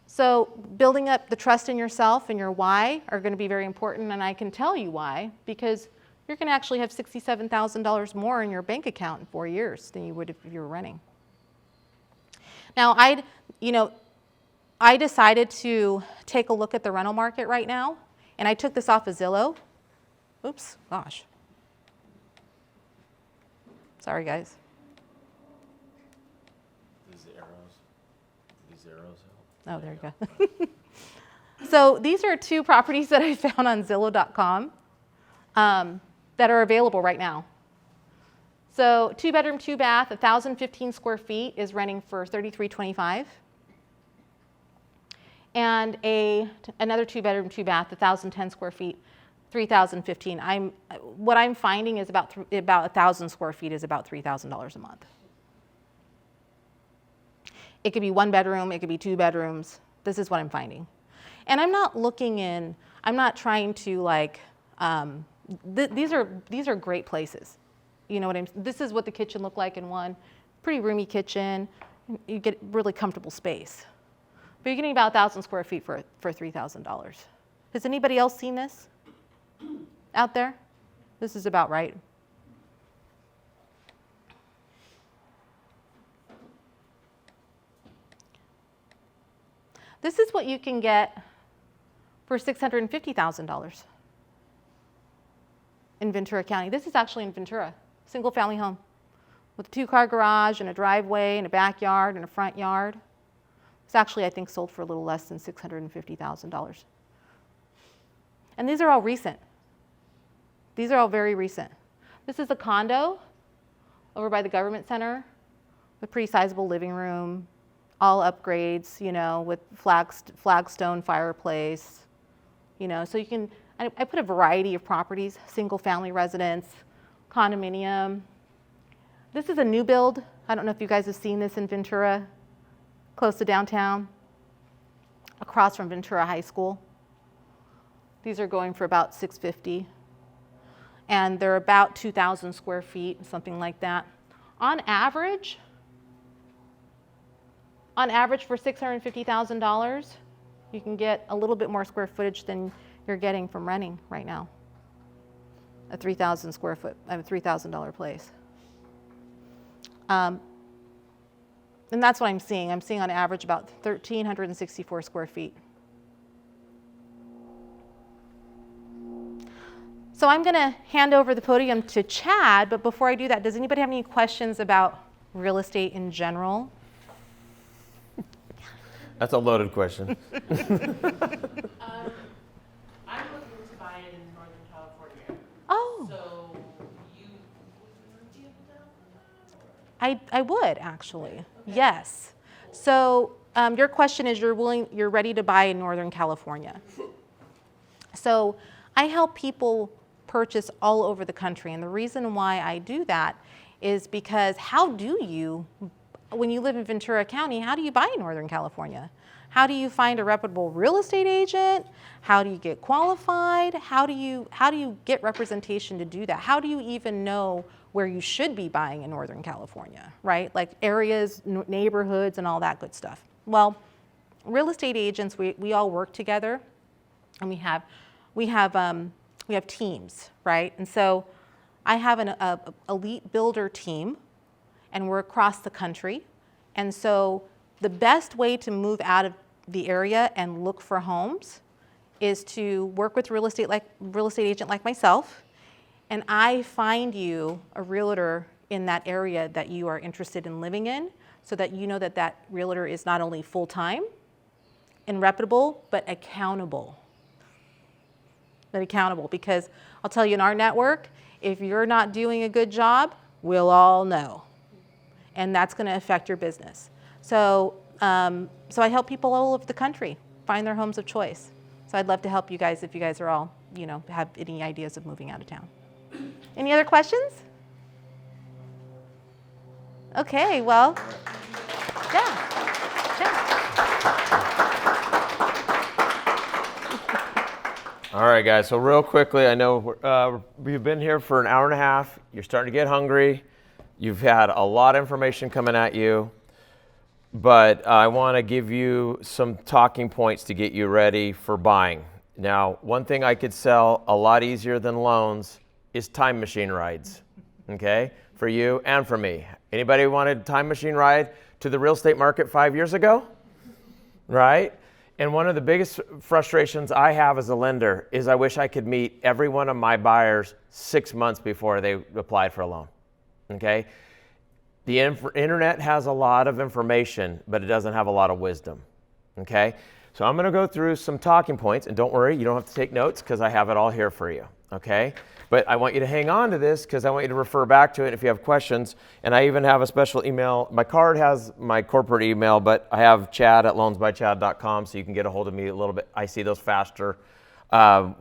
So building up the trust in yourself and your why are going to be very important. And I can tell you why, because you're going to actually have $67,000 more in your bank account in 4 years than you would if you were renting. Now, I decided to take a look at the rental market right now, and I took this off of Zillow. Oops, gosh. Sorry, guys. These arrows help. Oh, there you go. So these are 2 properties that I found on Zillow.com that are available right now. So 2-bedroom, 2-bath, 1,015 square feet is renting for $33.25. And another 2-bedroom, 2-bath, 1,010 square feet, $3,015. What I'm finding is about 1,000 square feet is about $3,000 a month. It could be 1 bedroom, it could be 2 bedrooms. This is what I'm finding. And I'm not trying to like, these are great places. You know what this is what the kitchen looked like in one. Pretty roomy kitchen. You get really comfortable space. But you're getting about 1,000 square feet for $3,000. Has anybody else seen this out there? This is about right. This is what you can get for $650,000 in Ventura County. This is actually in Ventura, single family home with a 2-car garage and a driveway and a backyard and a front yard. It's actually, I think, sold for a little less than $650,000. And these are all recent. These are all very recent. This is a condo over by the government center with pretty sizable living room, all upgrades, with flagstone fireplace, so you can, I put a variety of properties, single family residence, condominium. This is a new build. I don't know if you guys have seen this in Ventura, close to downtown, across from Ventura High School. These are going for about $650,000. And they're about 2,000 square feet, something like that. On average for $650,000, you can get a little bit more square footage than you're getting from renting right now. A 3,000 square foot, $3,000 place. And that's what I'm seeing. I'm seeing on average about 1,364 square feet. So I'm going to hand over the podium to Chad, but before I do that, does anybody have any questions about real estate in general? That's a loaded question. I'm looking to buy it in Northern California. Oh. So you give that? I would actually, okay. Yes. So your question is you're ready to buy in Northern California. So I help people purchase all over the country, and the reason why I do that is because when you live in Ventura County, how do you buy in Northern California? How do you find a reputable real estate agent? How do you get qualified? How do you get representation to do that? How do you even know where you should be buying in Northern California, right? Like areas, neighborhoods, and all that good stuff. Well, real estate agents, we all work together, and we have teams, right? And so I have an elite builder team, and we're across the country. And so the best way to move out of the area and look for homes is to work with real estate agent like myself, and I find you a realtor in that area that you are interested in living in, so that you know that that realtor is not only full-time and reputable, but accountable. Because I'll tell you, in our network, if you're not doing a good job, we'll all know. And that's going to affect your business. So, so I help people all over the country find their homes of choice. So I'd love to help you guys if you guys are all, have any ideas of moving out of town. Any other questions? Okay, well, yeah. All right, guys, so real quickly, I know we've been here for an hour and a half. You're starting to get hungry. You've had a lot of information coming at you, but I want to give you some talking points to get you ready for buying. Now, one thing I could sell a lot easier than loans is time machine rides, okay, for you and for me. Anybody wanted a time machine ride to the real estate market 5 years ago, right? And one of the biggest frustrations I have as a lender is I wish I could meet every one of my buyers 6 months before they applied for a loan, okay? The internet has a lot of information, but it doesn't have a lot of wisdom, okay? So I'm gonna go through some talking points, and don't worry, you don't have to take notes because I have it all here for you, okay? But I want you to hang on to this because I want you to refer back to it if you have questions. And I even have a special email. My card has my corporate email, but I have chad@loansbychad.com, so you can get a hold of me a little bit. I see those faster, and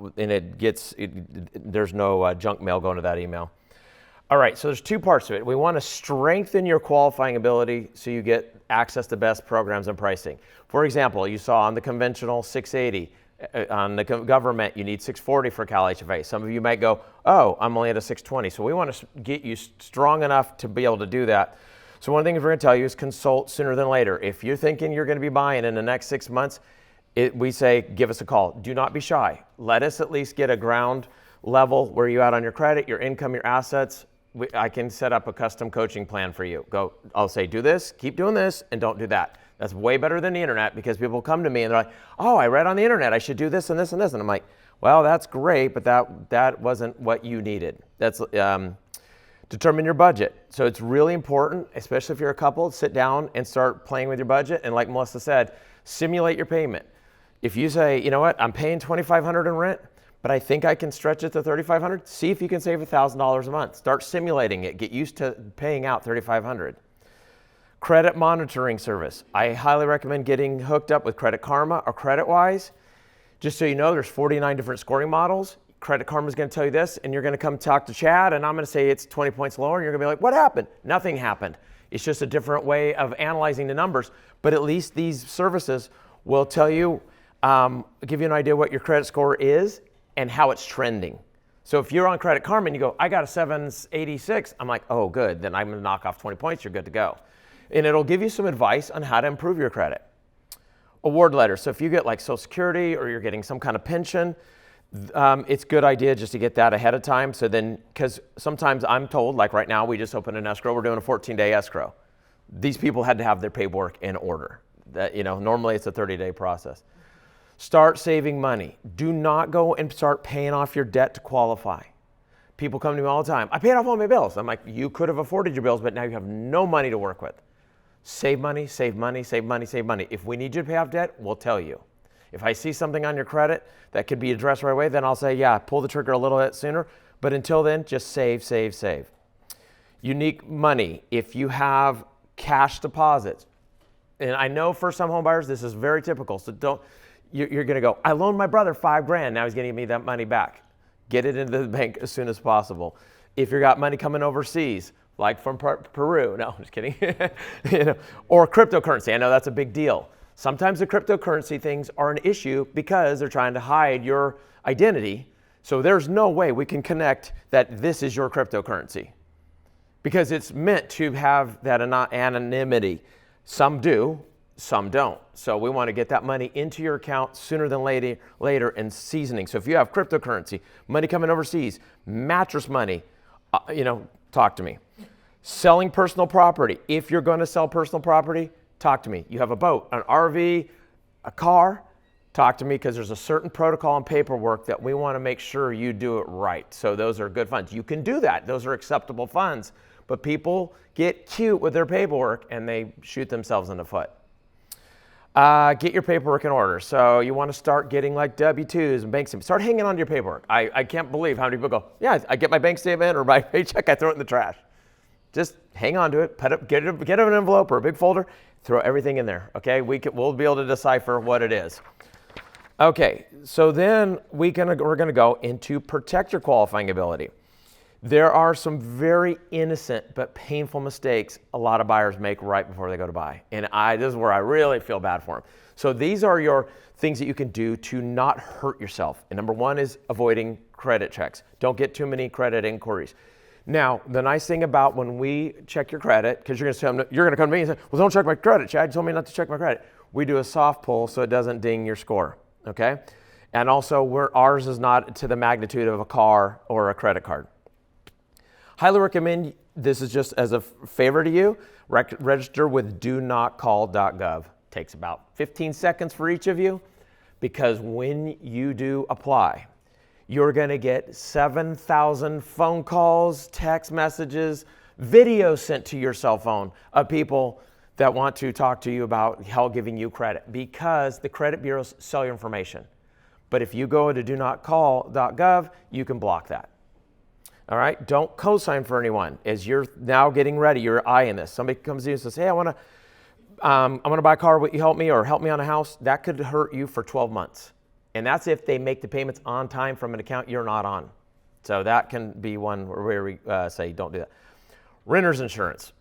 there's no junk mail going to that email. All right, so there's two parts to it. We want to strengthen your qualifying ability so you get access to best programs and pricing. For example, you saw on the conventional 680. On the government, you need 640 for Cal HFA. Some of you might go, oh, I'm only at a 620. So we want to get you strong enough to be able to do that. So one thing we're going to tell you is consult sooner than later. If you're thinking you're going to be buying in the next 6 months, we say give us a call. Do not be shy. Let us at least get a ground level where you're at on your credit, your income, your assets. I can set up a custom coaching plan for you. I'll say do this, keep doing this, and don't do that. That's way better than the internet because people come to me and they're like, oh, I read on the internet, I should do this and this and this. And I'm like, well, that's great, but that wasn't what you needed. That's determine your budget. So it's really important, especially if you're a couple, sit down and start playing with your budget. And like Melissa said, simulate your payment. If you say, you know what, I'm paying $2,500 in rent, but I think I can stretch it to $3,500, see if you can save $1,000 a month. Start simulating it. Get used to paying out $3,500. Credit monitoring service. I highly recommend getting hooked up with Credit Karma or CreditWise. Just so you know, there's 49 different scoring models. Credit Karma is going to tell you this, and you're going to come talk to Chad, and I'm going to say it's 20 points lower, and you're going to be like, what happened? Nothing happened. It's just a different way of analyzing the numbers, but at least these services will tell you, give you an idea what your credit score is and how it's trending. So if you're on Credit Karma and you go, I got a 786, I'm like, oh, good, then I'm going to knock off 20 points, you're good to go. And it'll give you some advice on how to improve your credit. Award letters. So if you get like Social Security or you're getting some kind of pension, it's a good idea just to get that ahead of time. So then, because sometimes I'm told, like right now, we just opened an escrow. We're doing a 14-day escrow. These people had to have their paperwork in order. That, normally it's a 30-day process. Start saving money. Do not go and start paying off your debt to qualify. People come to me all the time. I paid off all my bills. I'm like, you could have afforded your bills, but now you have no money to work with. Save money, save money, save money, save money. If we need you to pay off debt, we'll tell you. If I see something on your credit that could be addressed right away, then I'll say, yeah, pull the trigger a little bit sooner. But until then, just save, save, save. Unique money. If you have cash deposits, and I know first-time home buyers, this is very typical. So you're going to go, I loaned my brother $5,000. Now he's going to give me that money back. Get it into the bank as soon as possible. If you got money coming overseas, like from Peru, no, I'm just kidding, or cryptocurrency. I know that's a big deal. Sometimes the cryptocurrency things are an issue because they're trying to hide your identity. So there's no way we can connect that this is your cryptocurrency because it's meant to have that anonymity. Some do, some don't. So we want to get that money into your account sooner than later and seasoning. So if you have cryptocurrency, money coming overseas, mattress money, talk to me. Selling personal property. If you're going to sell personal property, talk to me. You have a boat, an RV, a car, talk to me because there's a certain protocol and paperwork that we want to make sure you do it right. So those are good funds. You can do that. Those are acceptable funds. But people get cute with their paperwork and they shoot themselves in the foot. Get your paperwork in order. So you want to start getting like W-2s and bank statements. Start hanging on to your paperwork. I can't believe how many people go, yeah, I get my bank statement or my paycheck, I throw it in the trash. Just hang on to it, get an envelope or a big folder, throw everything in there, okay? We'll be able to decipher what it is. Okay, so then we're gonna go into protect your qualifying ability. There are some very innocent but painful mistakes a lot of buyers make right before they go to buy. And this is where I really feel bad for them. So these are your things that you can do to not hurt yourself. And number one is avoiding credit checks. Don't get too many credit inquiries. Now, the nice thing about when we check your credit, because you're gonna come to me and say, well, don't check my credit, Chad. You told me not to check my credit. We do a soft pull so it doesn't ding your score, okay? And also, ours is not to the magnitude of a car or a credit card. Highly recommend, this is just as a favor to you, register with donotcall.gov. Takes about 15 seconds for each of you, because when you do apply, you're gonna get 7,000 phone calls, text messages, videos sent to your cell phone of people that want to talk to you about how giving you credit, because the credit bureaus sell your information. But if you go to donotcall.gov, you can block that. All right, don't co-sign for anyone. As you're now getting ready, you're eyeing this. Somebody comes to you and says, hey, I want to buy a car, will you help me? Or help me on a house. That could hurt you for 12 months. And that's if they make the payments on time from an account you're not on. So that can be one where we say don't do that. Renter's insurance.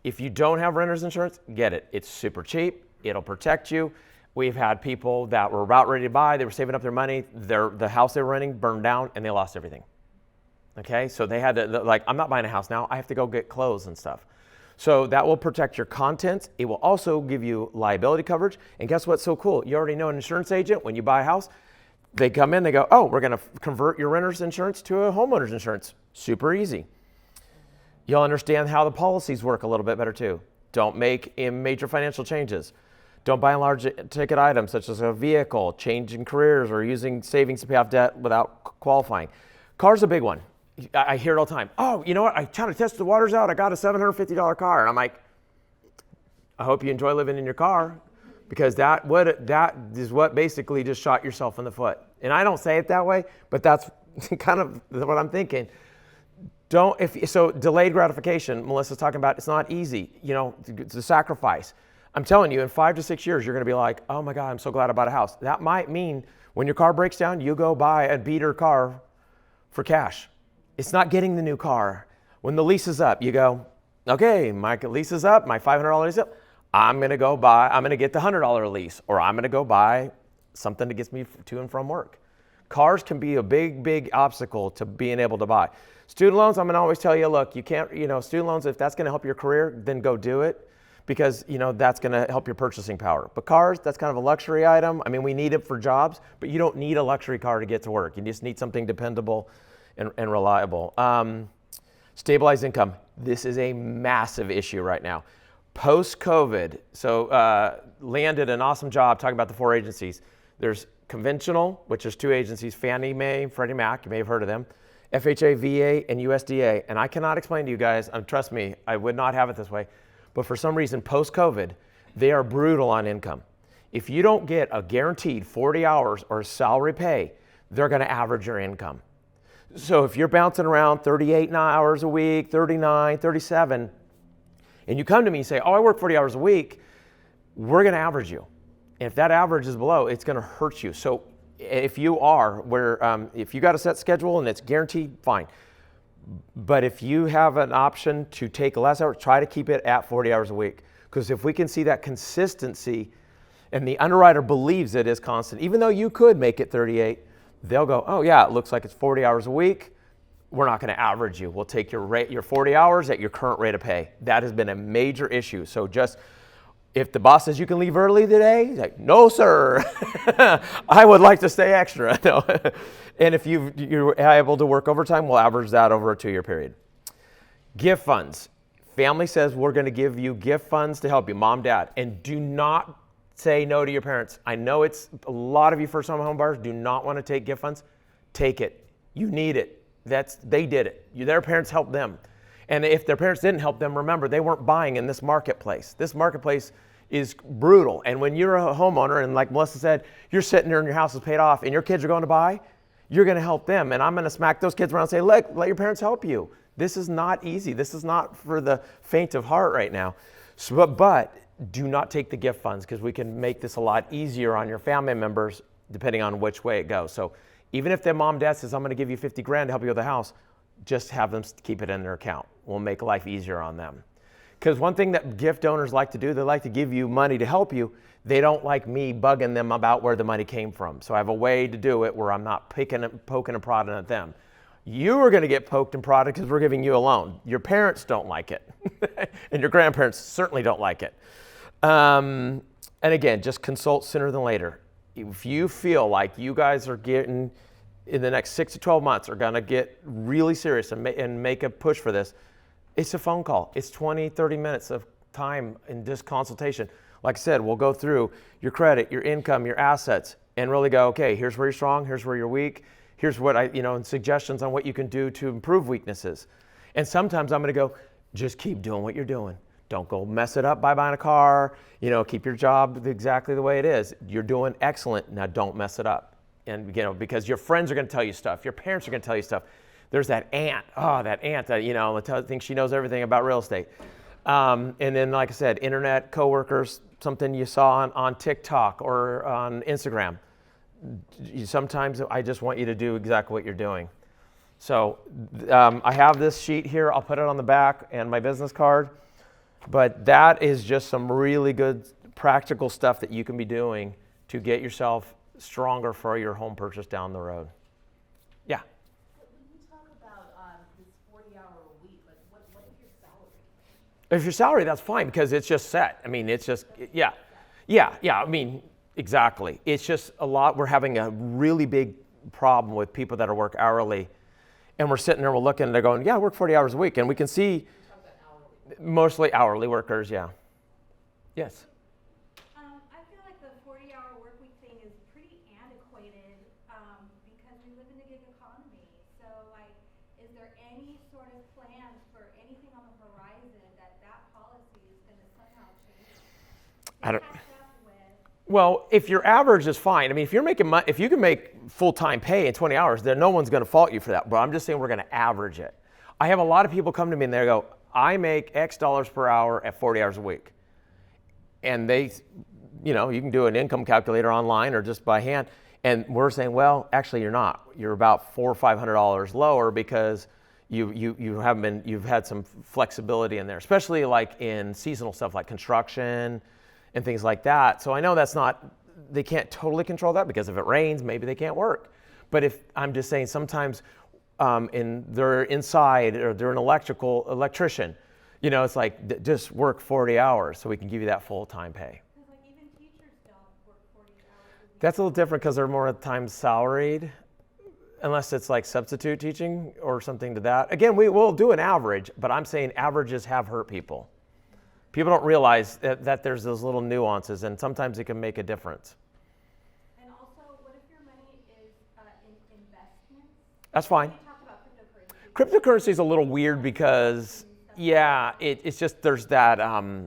If you don't have renter's insurance, get it. It's super cheap. It'll protect you. We've had people that were about ready to buy. They were saving up their money. The house they were renting burned down and they lost everything. Okay, so they had to, like, I'm not buying a house now. I have to go get clothes and stuff. So that will protect your contents. It will also give you liability coverage. And guess what's so cool? You already know an insurance agent. When you buy a house, they come in, they go, oh, we're going to convert your renter's insurance to a homeowner's insurance. Super easy. You'll understand how the policies work a little bit better too. Don't make major financial changes. Don't buy large ticket items such as a vehicle, changing careers, or using savings to pay off debt without qualifying. Car's a big one. I hear it all the time. Oh, you know what? I kind of tested the waters out. I got a $750 car. And I'm like, I hope you enjoy living in your car, because that is what basically just shot yourself in the foot. And I don't say it that way, but that's kind of what I'm thinking. So delayed gratification, Melissa's talking about, it's not easy, it's a sacrifice. I'm telling you, in 5 to 6 years, you're going to be like, oh my God, I'm so glad I bought a house. That might mean when your car breaks down, you go buy a beater car for cash. It's not getting the new car. When the lease is up, you go, okay, my lease is up, my $500 lease is up. I'm going to get the $100 lease, or I'm going to go buy something that gets me to and from work. Cars can be a big, big obstacle to being able to buy. Student loans, I'm going to always tell you, look, you can't, student loans, if that's going to help your career, then go do it, because, that's going to help your purchasing power. But cars, that's kind of a luxury item. I mean, we need it for jobs, but you don't need a luxury car to get to work. You just need something dependable and reliable. Stabilized income. This is a massive issue right now. Post-COVID, so Leanne did an awesome job talking about the 4 agencies. There's conventional, which is 2 agencies, Fannie Mae, Freddie Mac, you may have heard of them, FHA, VA, and USDA. And I cannot explain to you guys, trust me, I would not have it this way, but for some reason, post-COVID, they are brutal on income. If you don't get a guaranteed 40 hours or salary pay, they're gonna average your income. So if you're bouncing around 38 hours a week, 39, 37, and you come to me and say, oh, I work 40 hours a week, we're going to average you. And if that average is below, it's going to hurt you. So if you if you got a set schedule and it's guaranteed, fine. But if you have an option to take less hours, try to keep it at 40 hours a week. Because if we can see that consistency, and the underwriter believes it is constant, even though you could make it 38, they'll go, oh yeah, it looks like it's 40 hours a week. We're not going to average you. We'll take your 40 hours at your current rate of pay. That has been a major issue. So just, if the boss says you can leave early today, like, no, sir. I would like to stay extra. No. And if you're able to work overtime, we'll average that over a 2-year period. Gift funds. Family says we're going to give you gift funds to help you, mom, dad, and do not say no to your parents. I know it's a lot of you first-time home buyers do not want to take gift funds. Take it. You need it. Their parents helped them. And if their parents didn't help them, remember, they weren't buying in this marketplace. This marketplace is brutal. And when you're a homeowner, and like Melissa said, you're sitting there and your house is paid off and your kids are going to buy, you're going to help them. And I'm going to smack those kids around and say, look, let your parents help you. This is not easy. This is not for the faint of heart right now. So, but do not take the gift funds, because we can make this a lot easier on your family members depending on which way it goes. So even if their mom and dad says, I'm going to give you 50 grand to help you with the house, just have them keep it in their account. We'll make life easier on them. Because one thing that gift donors like to do, they like to give you money to help you. They don't like me bugging them about where the money came from. So I have a way to do it where I'm not poking and prodding at them. You are going to get poked and prodded because we're giving you a loan. Your parents don't like it. And your grandparents certainly don't like it. And again, just consult sooner than later. If you feel like you guys are getting, in the next 6 to 12 months, are going to get really serious and make a push for this, it's a phone call. It's 20, 30 minutes of time in this consultation. Like I said, we'll go through your credit, your income, your assets, and really go, okay, here's where you're strong, here's where you're weak, here's what and suggestions on what you can do to improve weaknesses. And sometimes I'm going to go, just keep doing what you're doing. Don't go mess it up by buying a car. Keep your job exactly the way it is. You're doing excellent. Now don't mess it up. And because your friends are going to tell you stuff, your parents are going to tell you stuff. There's that aunt. Oh, that aunt that thinks she knows everything about real estate. And then, like I said, internet coworkers, something you saw on TikTok or on Instagram. Sometimes I just want you to do exactly what you're doing. So I have this sheet here. I'll put it on the back and my business card. But that is just some really good practical stuff that you can be doing to get yourself stronger for your home purchase down the road. Yeah. When you talk about this 40-hour week, like what if your salary? If your salary, that's fine, because it's just set. I mean, it's just, yeah. I mean, exactly. It's just a lot. We're having a really big problem with people that work hourly. And we're sitting there, we're looking, and they're going, yeah, I work 40 hours a week. And we can see mostly hourly workers, yeah. Yes. I feel like the 40-hour work week thing is pretty antiquated because we live in a gig economy. So, is there any sort of plans for anything on the horizon that policy is going to somehow change? Well, if your average is fine. I mean, if you're making money, if you can make full-time pay in 20 hours, then no one's going to fault you for that. But I'm just saying we're going to average it. I have a lot of people come to me and they go, I make X dollars per hour at 40 hours a week. And they, you can do an income calculator online or just by hand. And we're saying, well, actually you're not. You're about $400 or $500 lower because you've had some flexibility in there, especially like in seasonal stuff like construction and things like that. So I know they can't totally control that, because if it rains, maybe they can't work. But if I'm just saying, sometimes they're inside, or they're an electrician, it's like, just work 40 hours so we can give you that full-time pay. Because even teachers don't work 40 hours a week. That's a little different because they're more times salaried, unless it's like substitute teaching or something to that. Again, we will do an average, but I'm saying averages have hurt people. People don't realize that there's those little nuances, and sometimes it can make a difference. And also, what if your money is in investments? That's fine. You talked about cryptocurrency. Cryptocurrency is a little weird because, it's just, there's that,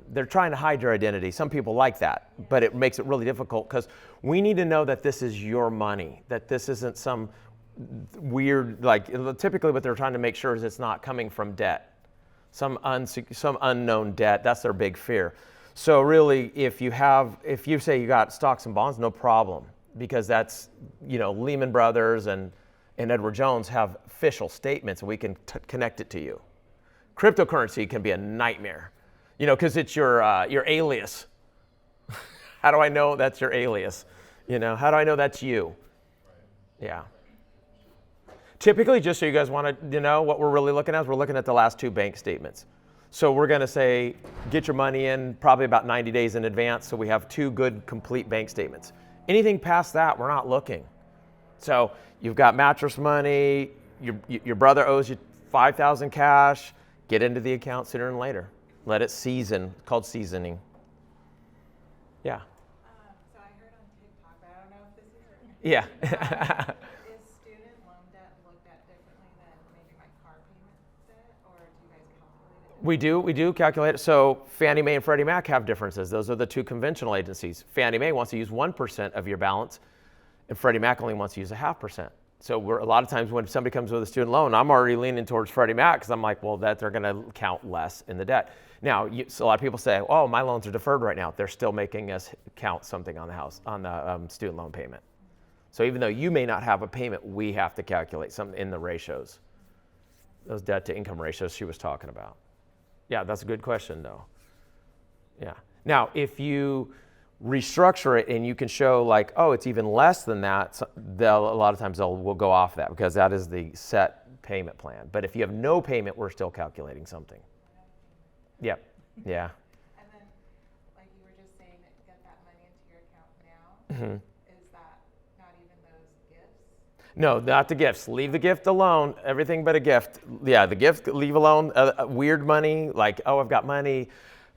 they're trying to hide your identity. Some people like that, but it makes it really difficult, because we need to know that this is your money, that this isn't some weird, typically what they're trying to make sure is it's not coming from debt. Some unknown debt. That's their big fear. So really, if you say you got stocks and bonds, no problem, because that's, Lehman Brothers and Edward Jones have official statements, and we can connect it to you. Cryptocurrency can be a nightmare, because it's your alias. How do I know that's your alias? How do I know that's you? Yeah. Typically, just so you guys want to know what we're really looking at, we're looking at the last 2 bank statements. So we're going to say, get your money in probably about 90 days in advance, so we have 2 good, complete bank statements. Anything past that, we're not looking. So you've got mattress money, your brother owes you $5,000 cash, get into the account sooner than later. Let it season, it's called seasoning. Yeah. So I heard on TikTok, but I don't know if this is Yeah. Is student loan debt looked at differently than maybe my car payment debt, or do you guys count We do calculate it. So Fannie Mae and Freddie Mac have differences. Those are the two conventional agencies. Fannie Mae wants to use 1% of your balance, and Freddie Mac only wants to use 0.5%. So a lot of times when somebody comes with a student loan, I'm already leaning towards Freddie Mac because I'm like, well, that they're going to count less in the debt. Now, so a lot of people say, oh, my loans are deferred right now. They're still making us count something on the house, on the student loan payment. So even though you may not have a payment, we have to calculate something in the ratios, those debt to income ratios she was talking about. Yeah, that's a good question though. Yeah. Now, if you restructure it and you can show like, oh, it's even less than that, so a lot of times we'll go off that because that is the set payment plan. But if you have no payment, we're still calculating something. Yep. Yeah. And then, like you were just saying, that get that money into your account now. Mm-hmm. Is that not even those gifts? No, not the gifts. Leave the gift alone. Everything but a gift. Yeah, the gift, leave alone. Weird money, like, oh, I've got money.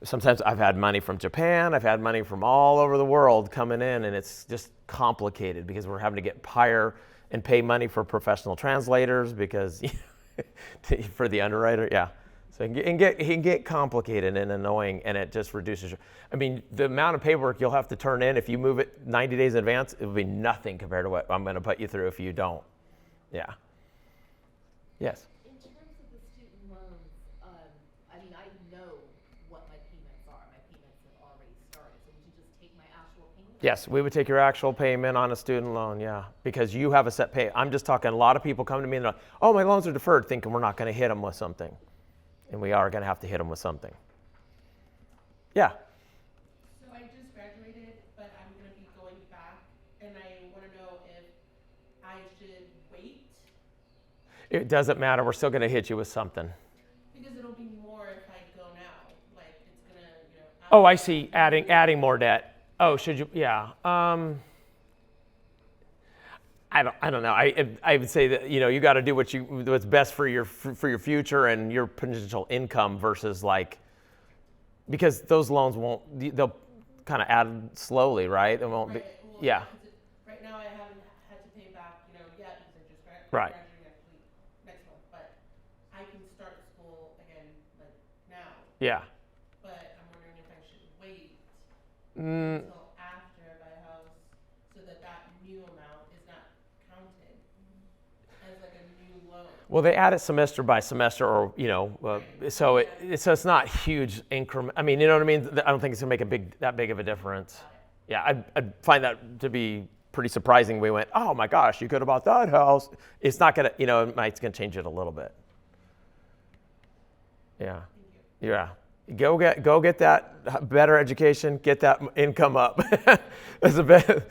Sometimes I've had money from Japan. I've had money from all over the world coming in, and it's just complicated because we're having to hire and pay money for professional translators because for the underwriter, yeah. So it can get complicated and annoying, and it just reduces your, I mean, the amount of paperwork you'll have to turn in if you move it 90 days in advance, it will be nothing compared to what I'm going to put you through if you don't. Yeah. Yes. In terms of the student loans, I mean, I know what my payments are. My payments have already started. So would you just take my actual payment? Yes, we would take your actual payment on a student loan, yeah, because you have a set pay. I'm just talking, a lot of people come to me and they're like, oh, my loans are deferred, thinking we're not going to hit them with something. And we are going to have to hit them with something. Yeah. So I just graduated, but I'm going to be going back, and I want to know if I should wait. It doesn't matter. We're still going to hit you with something. Because it'll be more if I go now. Like, it's going to, you know. Oh, I see. Adding more debt. Oh, should you? Yeah. I don't know. I would say that, you know, you got to do what's best for your future and your potential income versus like, because those loans they'll kind of add slowly, right? It won't be. Well, Yeah. Right now I haven't had to pay back, you know, yet because I just Right. graduating next month. But I can start school again like now. Yeah. But I'm wondering if I should wait Mm, until after I buy a house so that new amount is not counted as like a new loan. well, they add it semester by semester, or you know, so it's not huge increment. I mean, you know what I mean? I don't think it's gonna make that big of a difference. Yeah, I'd find that to be pretty surprising. We went, oh my gosh, you could have bought that house. It's not gonna, you know, it's gonna change it a little bit. Yeah, yeah. Go get that better education. Get that income up. That's a bit,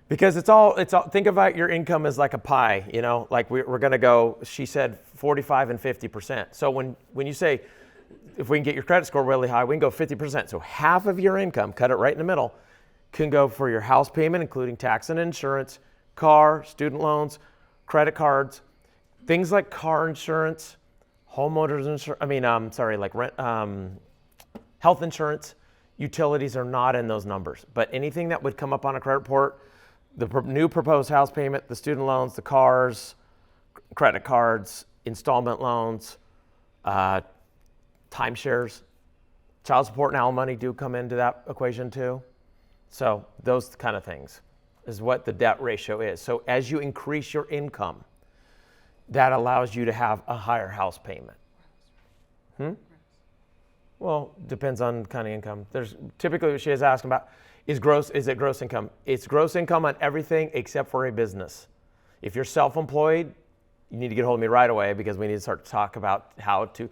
because it's all. Think about your income as like a pie. You know, like we're gonna go. She said 45 and 50%. So when you say, if we can get your credit score really high, we can go 50%. So half of your income, cut it right in the middle, can go for your house payment, including tax and insurance, car, student loans, credit cards, things like car insurance, homeowners insurance. Like rent, health insurance. Utilities are not in those numbers, but anything that would come up on a credit report, the new proposed house payment, the student loans, the cars, credit cards, installment loans, timeshares, child support and alimony do come into that equation too. So those kind of things is what the debt ratio is. So as you increase your income, that allows you to have a higher house payment. Well, depends on kind of income. There's typically what she is asking about is it gross income? It's gross income on everything except for a business. If you're self-employed, you need to get a hold of me right away because we need to start to talk about how to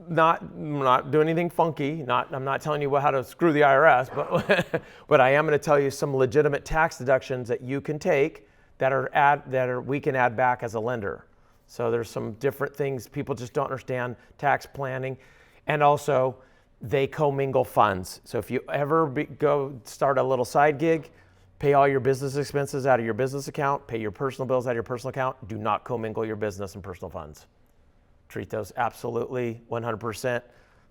not do anything funky. I'm not telling you how to screw the IRS, but I am going to tell you some legitimate tax deductions that you can take we can add back as a lender. So there's some different things people just don't understand tax planning, and also they commingle funds. So if you ever go start a little side gig, pay all your business expenses out of your business account, pay your personal bills out of your personal account. Do not commingle your business and personal funds. Treat those absolutely 100%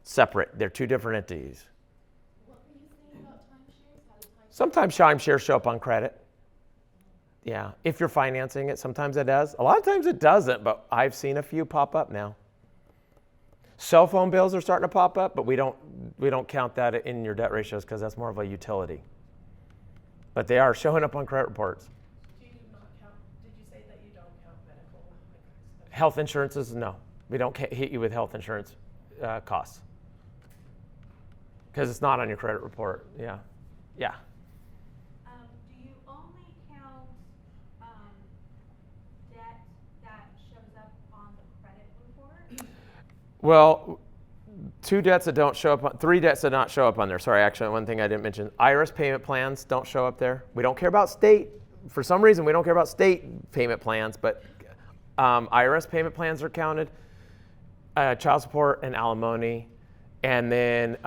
separate. They're two different entities. What were you saying about timeshares? How do timeshares? Sometimes timeshares show up on credit. Yeah, if you're financing it, sometimes it does. A lot of times it doesn't, but I've seen a few pop up now. Cell phone bills are starting to pop up, but we don't count that in your debt ratios because that's more of a utility. But they are showing up on credit reports. Do you not count, did you say that you don't count medical? Health insurances, no. We don't hit you with health insurance costs because it's not on your credit report. Yeah. Yeah. Do you only count debt that shows up on the credit report? Well, three debts that don't show up on there. Sorry, actually, one thing I didn't mention. IRS payment plans don't show up there. We don't care about state. For some reason, we don't care about state payment plans, but IRS payment plans are counted, child support and alimony, and then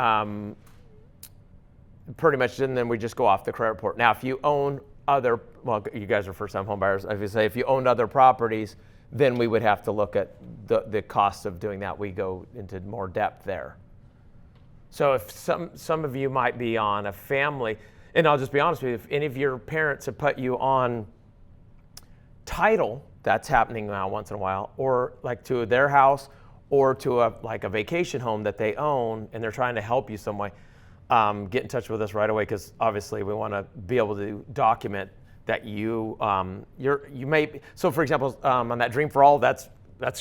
pretty much, and then we just go off the credit report. Now, if you own you guys are first-time home buyers. If you owned other properties, then we would have to look at the cost of doing that. We go into more depth there. So if some of you might be on a family, and I'll just be honest with you, if any of your parents have put you on title, that's happening now once in a while, or like to their house or to a vacation home that they own and they're trying to help you some way, get in touch with us right away because obviously we want to be able to document that you may be. So for example, on that Dream for All, that's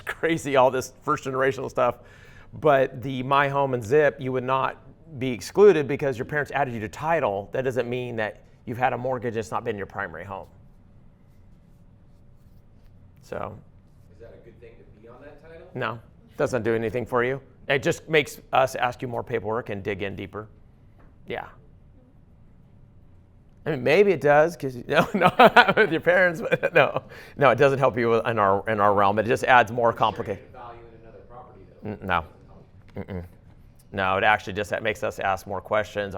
crazy, all this first generational stuff. But the My Home and Zip, you would not be excluded because your parents added you to title. That doesn't mean that you've had a mortgage, it's not been your primary home. So. Is that a good thing to be on that title? No, doesn't do anything for you. It just makes us ask you more paperwork and dig in deeper. Yeah. I mean, maybe it does because no, with your parents, but no, it doesn't help you in our realm. It just adds more complicated. Value in another property, though. No, no, it actually just makes us ask more questions.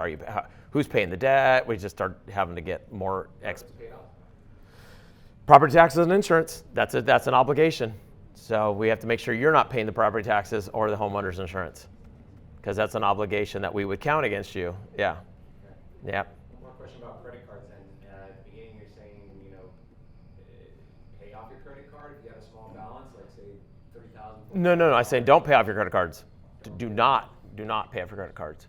Who's paying the debt? We just start having to get more. Property taxes and insurance. That's an obligation. So we have to make sure you're not paying the property taxes or the homeowner's insurance, because that's an obligation that we would count against you. Yeah. Yeah. One more question about credit cards then. At the beginning you're saying, pay off your credit card if you have a small balance, like say $30,000. No. I say don't pay off your credit cards. Do not pay off your credit cards.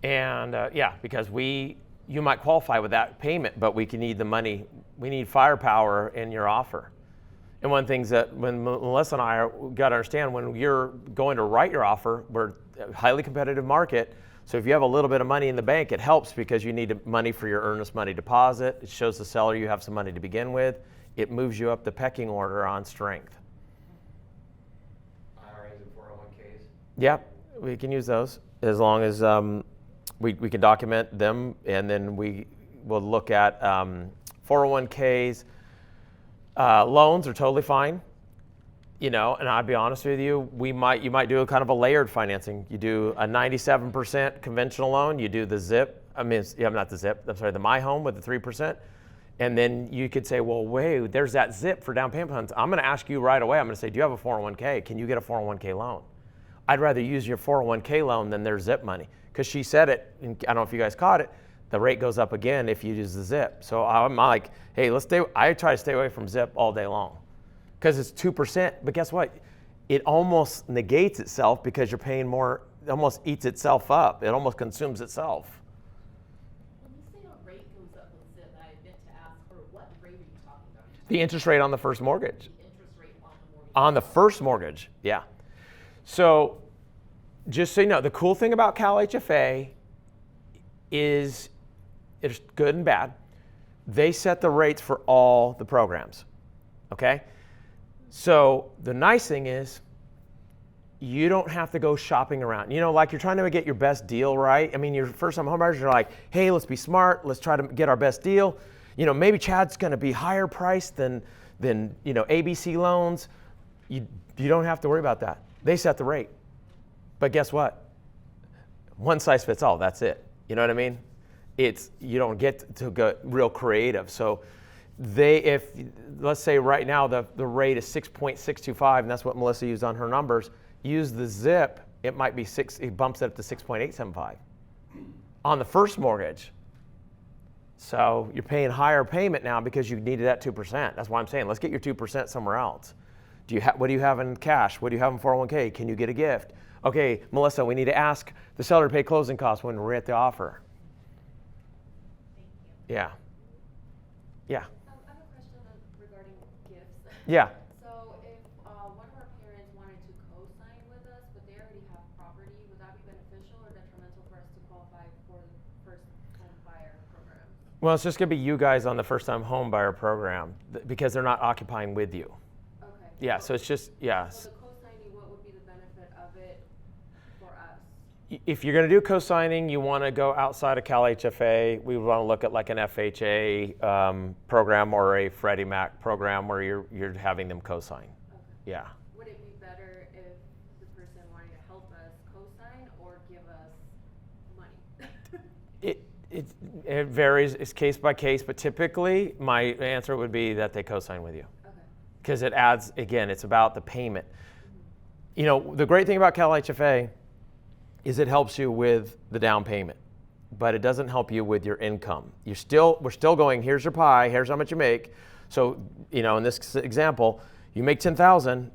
And because you might qualify with that payment, but we can need the money. We need firepower in your offer. And one of the things that when Melissa and I got to understand, when you're going to write your offer, we're a highly competitive market. So if you have a little bit of money in the bank, it helps because you need money for your earnest money deposit. It shows the seller you have some money to begin with. It moves you up the pecking order on strength. IRAs and 401ks? Yeah, we can use those as long as we can document them, and then we will look at 401ks. Loans are totally fine, and I'd be honest with you, you might do a kind of a layered financing. You do a 97% conventional loan, you do the ZIP, the My Home with the 3%, and then you could say, well, wait, there's that ZIP for down payment funds. I'm going to ask you right away, I'm going to say, do you have a 401k? Can you get a 401k loan? I'd rather use your 401k loan than their ZIP money, because she said it, and I don't know if you guys caught it, the rate goes up again if you use the ZIP. So I'm like, hey, I try to stay away from ZIP all day long because it's 2%. But guess what? It almost negates itself because you're paying more. It almost eats itself up. It almost consumes itself. When you say a rate goes up with ZIP, I meant to ask, for what rate are you talking about? The interest rate on the first mortgage. The interest rate on the mortgage. On the first mortgage, yeah. So just so you know, the cool thing about Cal HFA is it's good and bad. They set the rates for all the programs, okay? So the nice thing is you don't have to go shopping around. Like you're trying to get your best deal, right? I mean, your first-time homebuyers are like, hey, let's be smart. Let's try to get our best deal. Maybe Chad's going to be higher priced than ABC loans. You don't have to worry about that. They set the rate. But guess what? One size fits all. That's it. You know what I mean? You don't get to go real creative. So let's say right now the rate is 6.625, and that's what Melissa used on her numbers. Use the ZIP, it might be it bumps it up to 6.875 on the first mortgage. So you're paying higher payment now because you needed that 2%. That's why I'm saying let's get your 2% somewhere else. What do you have in cash? What do you have in 401k? Can you get a gift? Okay, Melissa, we need to ask the seller to pay closing costs when we're at the offer. Thank you. Yeah. Yeah. I have a question regarding gifts. Yeah. So if one of our parents wanted to co-sign with us, but they already have property, would that be beneficial or detrimental for us to qualify for the first home buyer program? Well, it's just going to be you guys on the first-time home buyer program because they're not occupying with you. Okay. Yeah, so it's just, yeah. So the co-signing, what would be the benefit of it for us? If you're going to do co-signing, you want to go outside of Cal HFA. We want to look at like an FHA program or a Freddie Mac program where you're having them co-sign. Okay. Yeah. Would it be better if the person wanting to help us co-sign or give us money? It varies. It's case by case, but typically my answer would be that they co-sign with you. Okay. Because it adds, again, it's about the payment. You know, the great thing about Cal HFA is it helps you with the down payment, but it doesn't help you with your income. We're still going, here's your pie, here's how much you make. So, you know, in this example, you make $10,000,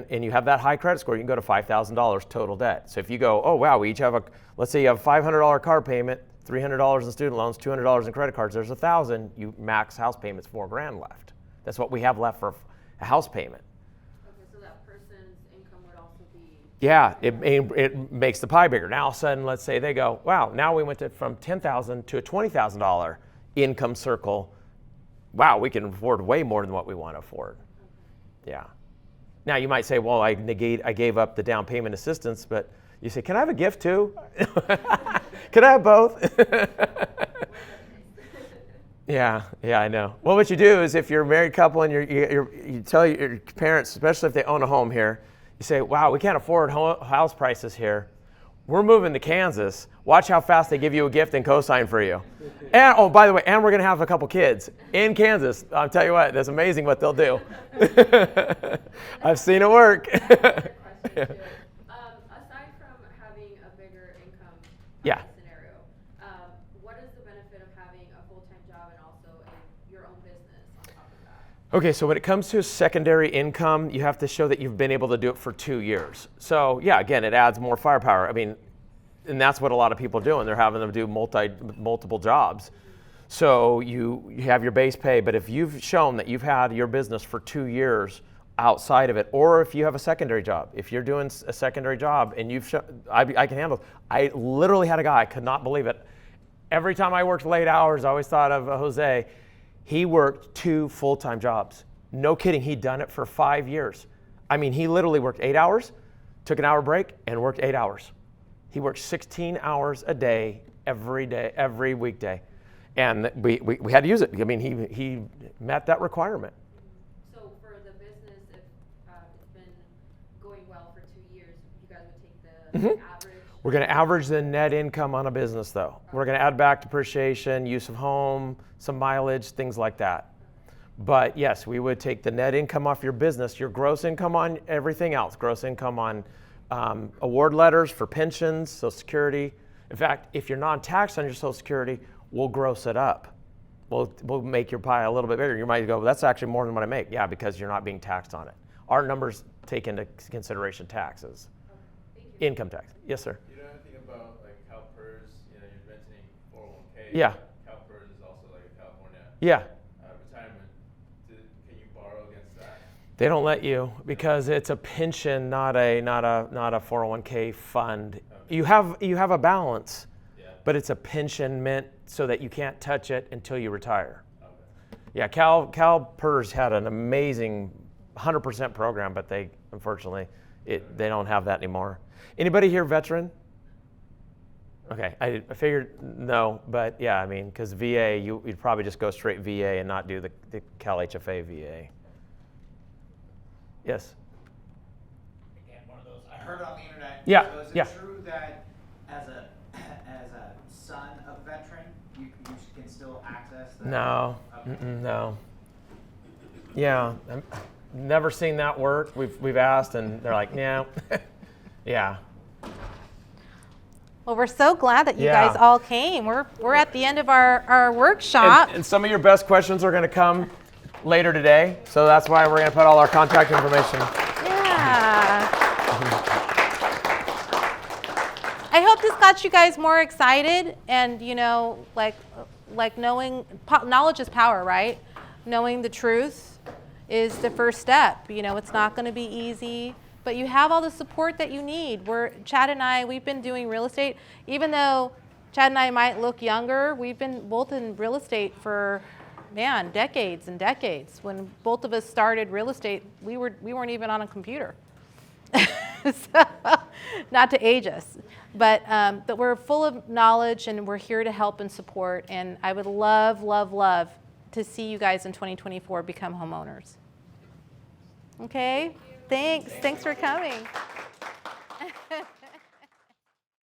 and you have that high credit score, you can go to $5,000 total debt. So if you go, oh wow, we each have let's say you have a $500 car payment, $300 in student loans, $200 in credit cards, there's $1,000, you max house payments $4,000 left. That's what we have left for a house payment. Okay, so that person's income would also be... Yeah, it makes the pie bigger. Now all of a sudden, let's say they go, wow, now we went from $10,000 to a $20,000 income circle. Wow, we can afford way more than what we want to afford. Okay. Yeah. Now you might say, well, I gave up the down payment assistance, but you say, can I have a gift too? Can I have both? Yeah, I know. Well, what you do is if you're a married couple and you tell your parents, especially if they own a home here, you say, wow, we can't afford house prices here. We're moving to Kansas. Watch how fast they give you a gift and co-sign for you. And, oh, by the way, and we're going to have a couple kids in Kansas. I'll tell you what, that's amazing what they'll do. I've seen it work. Aside from having a bigger income scenario, what is the benefit of having a full-time job and also your own business on top of that? Okay, so when it comes to secondary income, you have to show that you've been able to do it for 2 years. So yeah, again, it adds more firepower. I mean, and that's what a lot of people are doing. They're having them do multiple jobs. So you have your base pay, but if you've shown that you've had your business for 2 years outside of it, or if you have a secondary job, if you're doing a secondary job and you've shown, I can handle it. I literally had a guy, I could not believe it. Every time I worked late hours, I always thought of Jose. He worked 2 full-time jobs. No kidding, he'd done it for 5 years. I mean, he literally worked 8 hours, took an hour break, and worked 8 hours. He worked 16 hours a day, every day, every weekday. And we had to use it. I mean, he met that requirement. So for the business, if it's been going well for 2 years, you guys would take the average? We're going to average the net income on a business, though. We're going to add back depreciation, use of home, some mileage, things like that. But yes, we would take the net income off your business, your gross income on everything else, gross income on award letters for pensions, Social Security. In fact, if you're non-taxed on your Social Security, we'll gross it up. We'll make your pie a little bit bigger. You might go, well, that's actually more than what I make. Yeah, because you're not being taxed on it. Our numbers take into consideration taxes. Income tax. Yes, sir. You know anything about like CalPERS? You know, you're mentioning 401k. Yeah. CalPERS is also like a California Yeah. retirement. Can you borrow against that? They don't let you because it's a pension, not a 401k fund. Okay. You have a balance, but it's a pension meant so that you can't touch it until you retire. Okay. Yeah, CalPERS had an amazing 100% program, but they unfortunately they don't have that anymore. Anybody here veteran? Okay, I figured no, but yeah, I mean, because VA, you'd probably just go straight VA and not do the Cal HFA VA. Yes. Again, one of those, I heard it on the internet. Yeah, So is it yeah. true that as a son of veteran, you can still access the... No, Okay. no. Yeah, I've never seen that work. We've asked, and they're like, no. Yeah. Well, we're so glad that you Yeah. guys all came. We're at the end of our workshop. And some of your best questions are going to come later today, so that's why we're going to put all our contact information. Yeah. I hope this got you guys more excited, and like knowing knowledge is power, right? Knowing the truth is the first step. It's not going to be easy, but you have all the support that you need. Chad and I, we've been doing real estate, even though Chad and I might look younger. We've been both in real estate for, decades and decades. When both of us started real estate, we weren't even on a computer. So, not to age us, but we're full of knowledge, and we're here to help and support. And I would love, love, love to see you guys in 2024 become homeowners. Okay? Thanks for coming.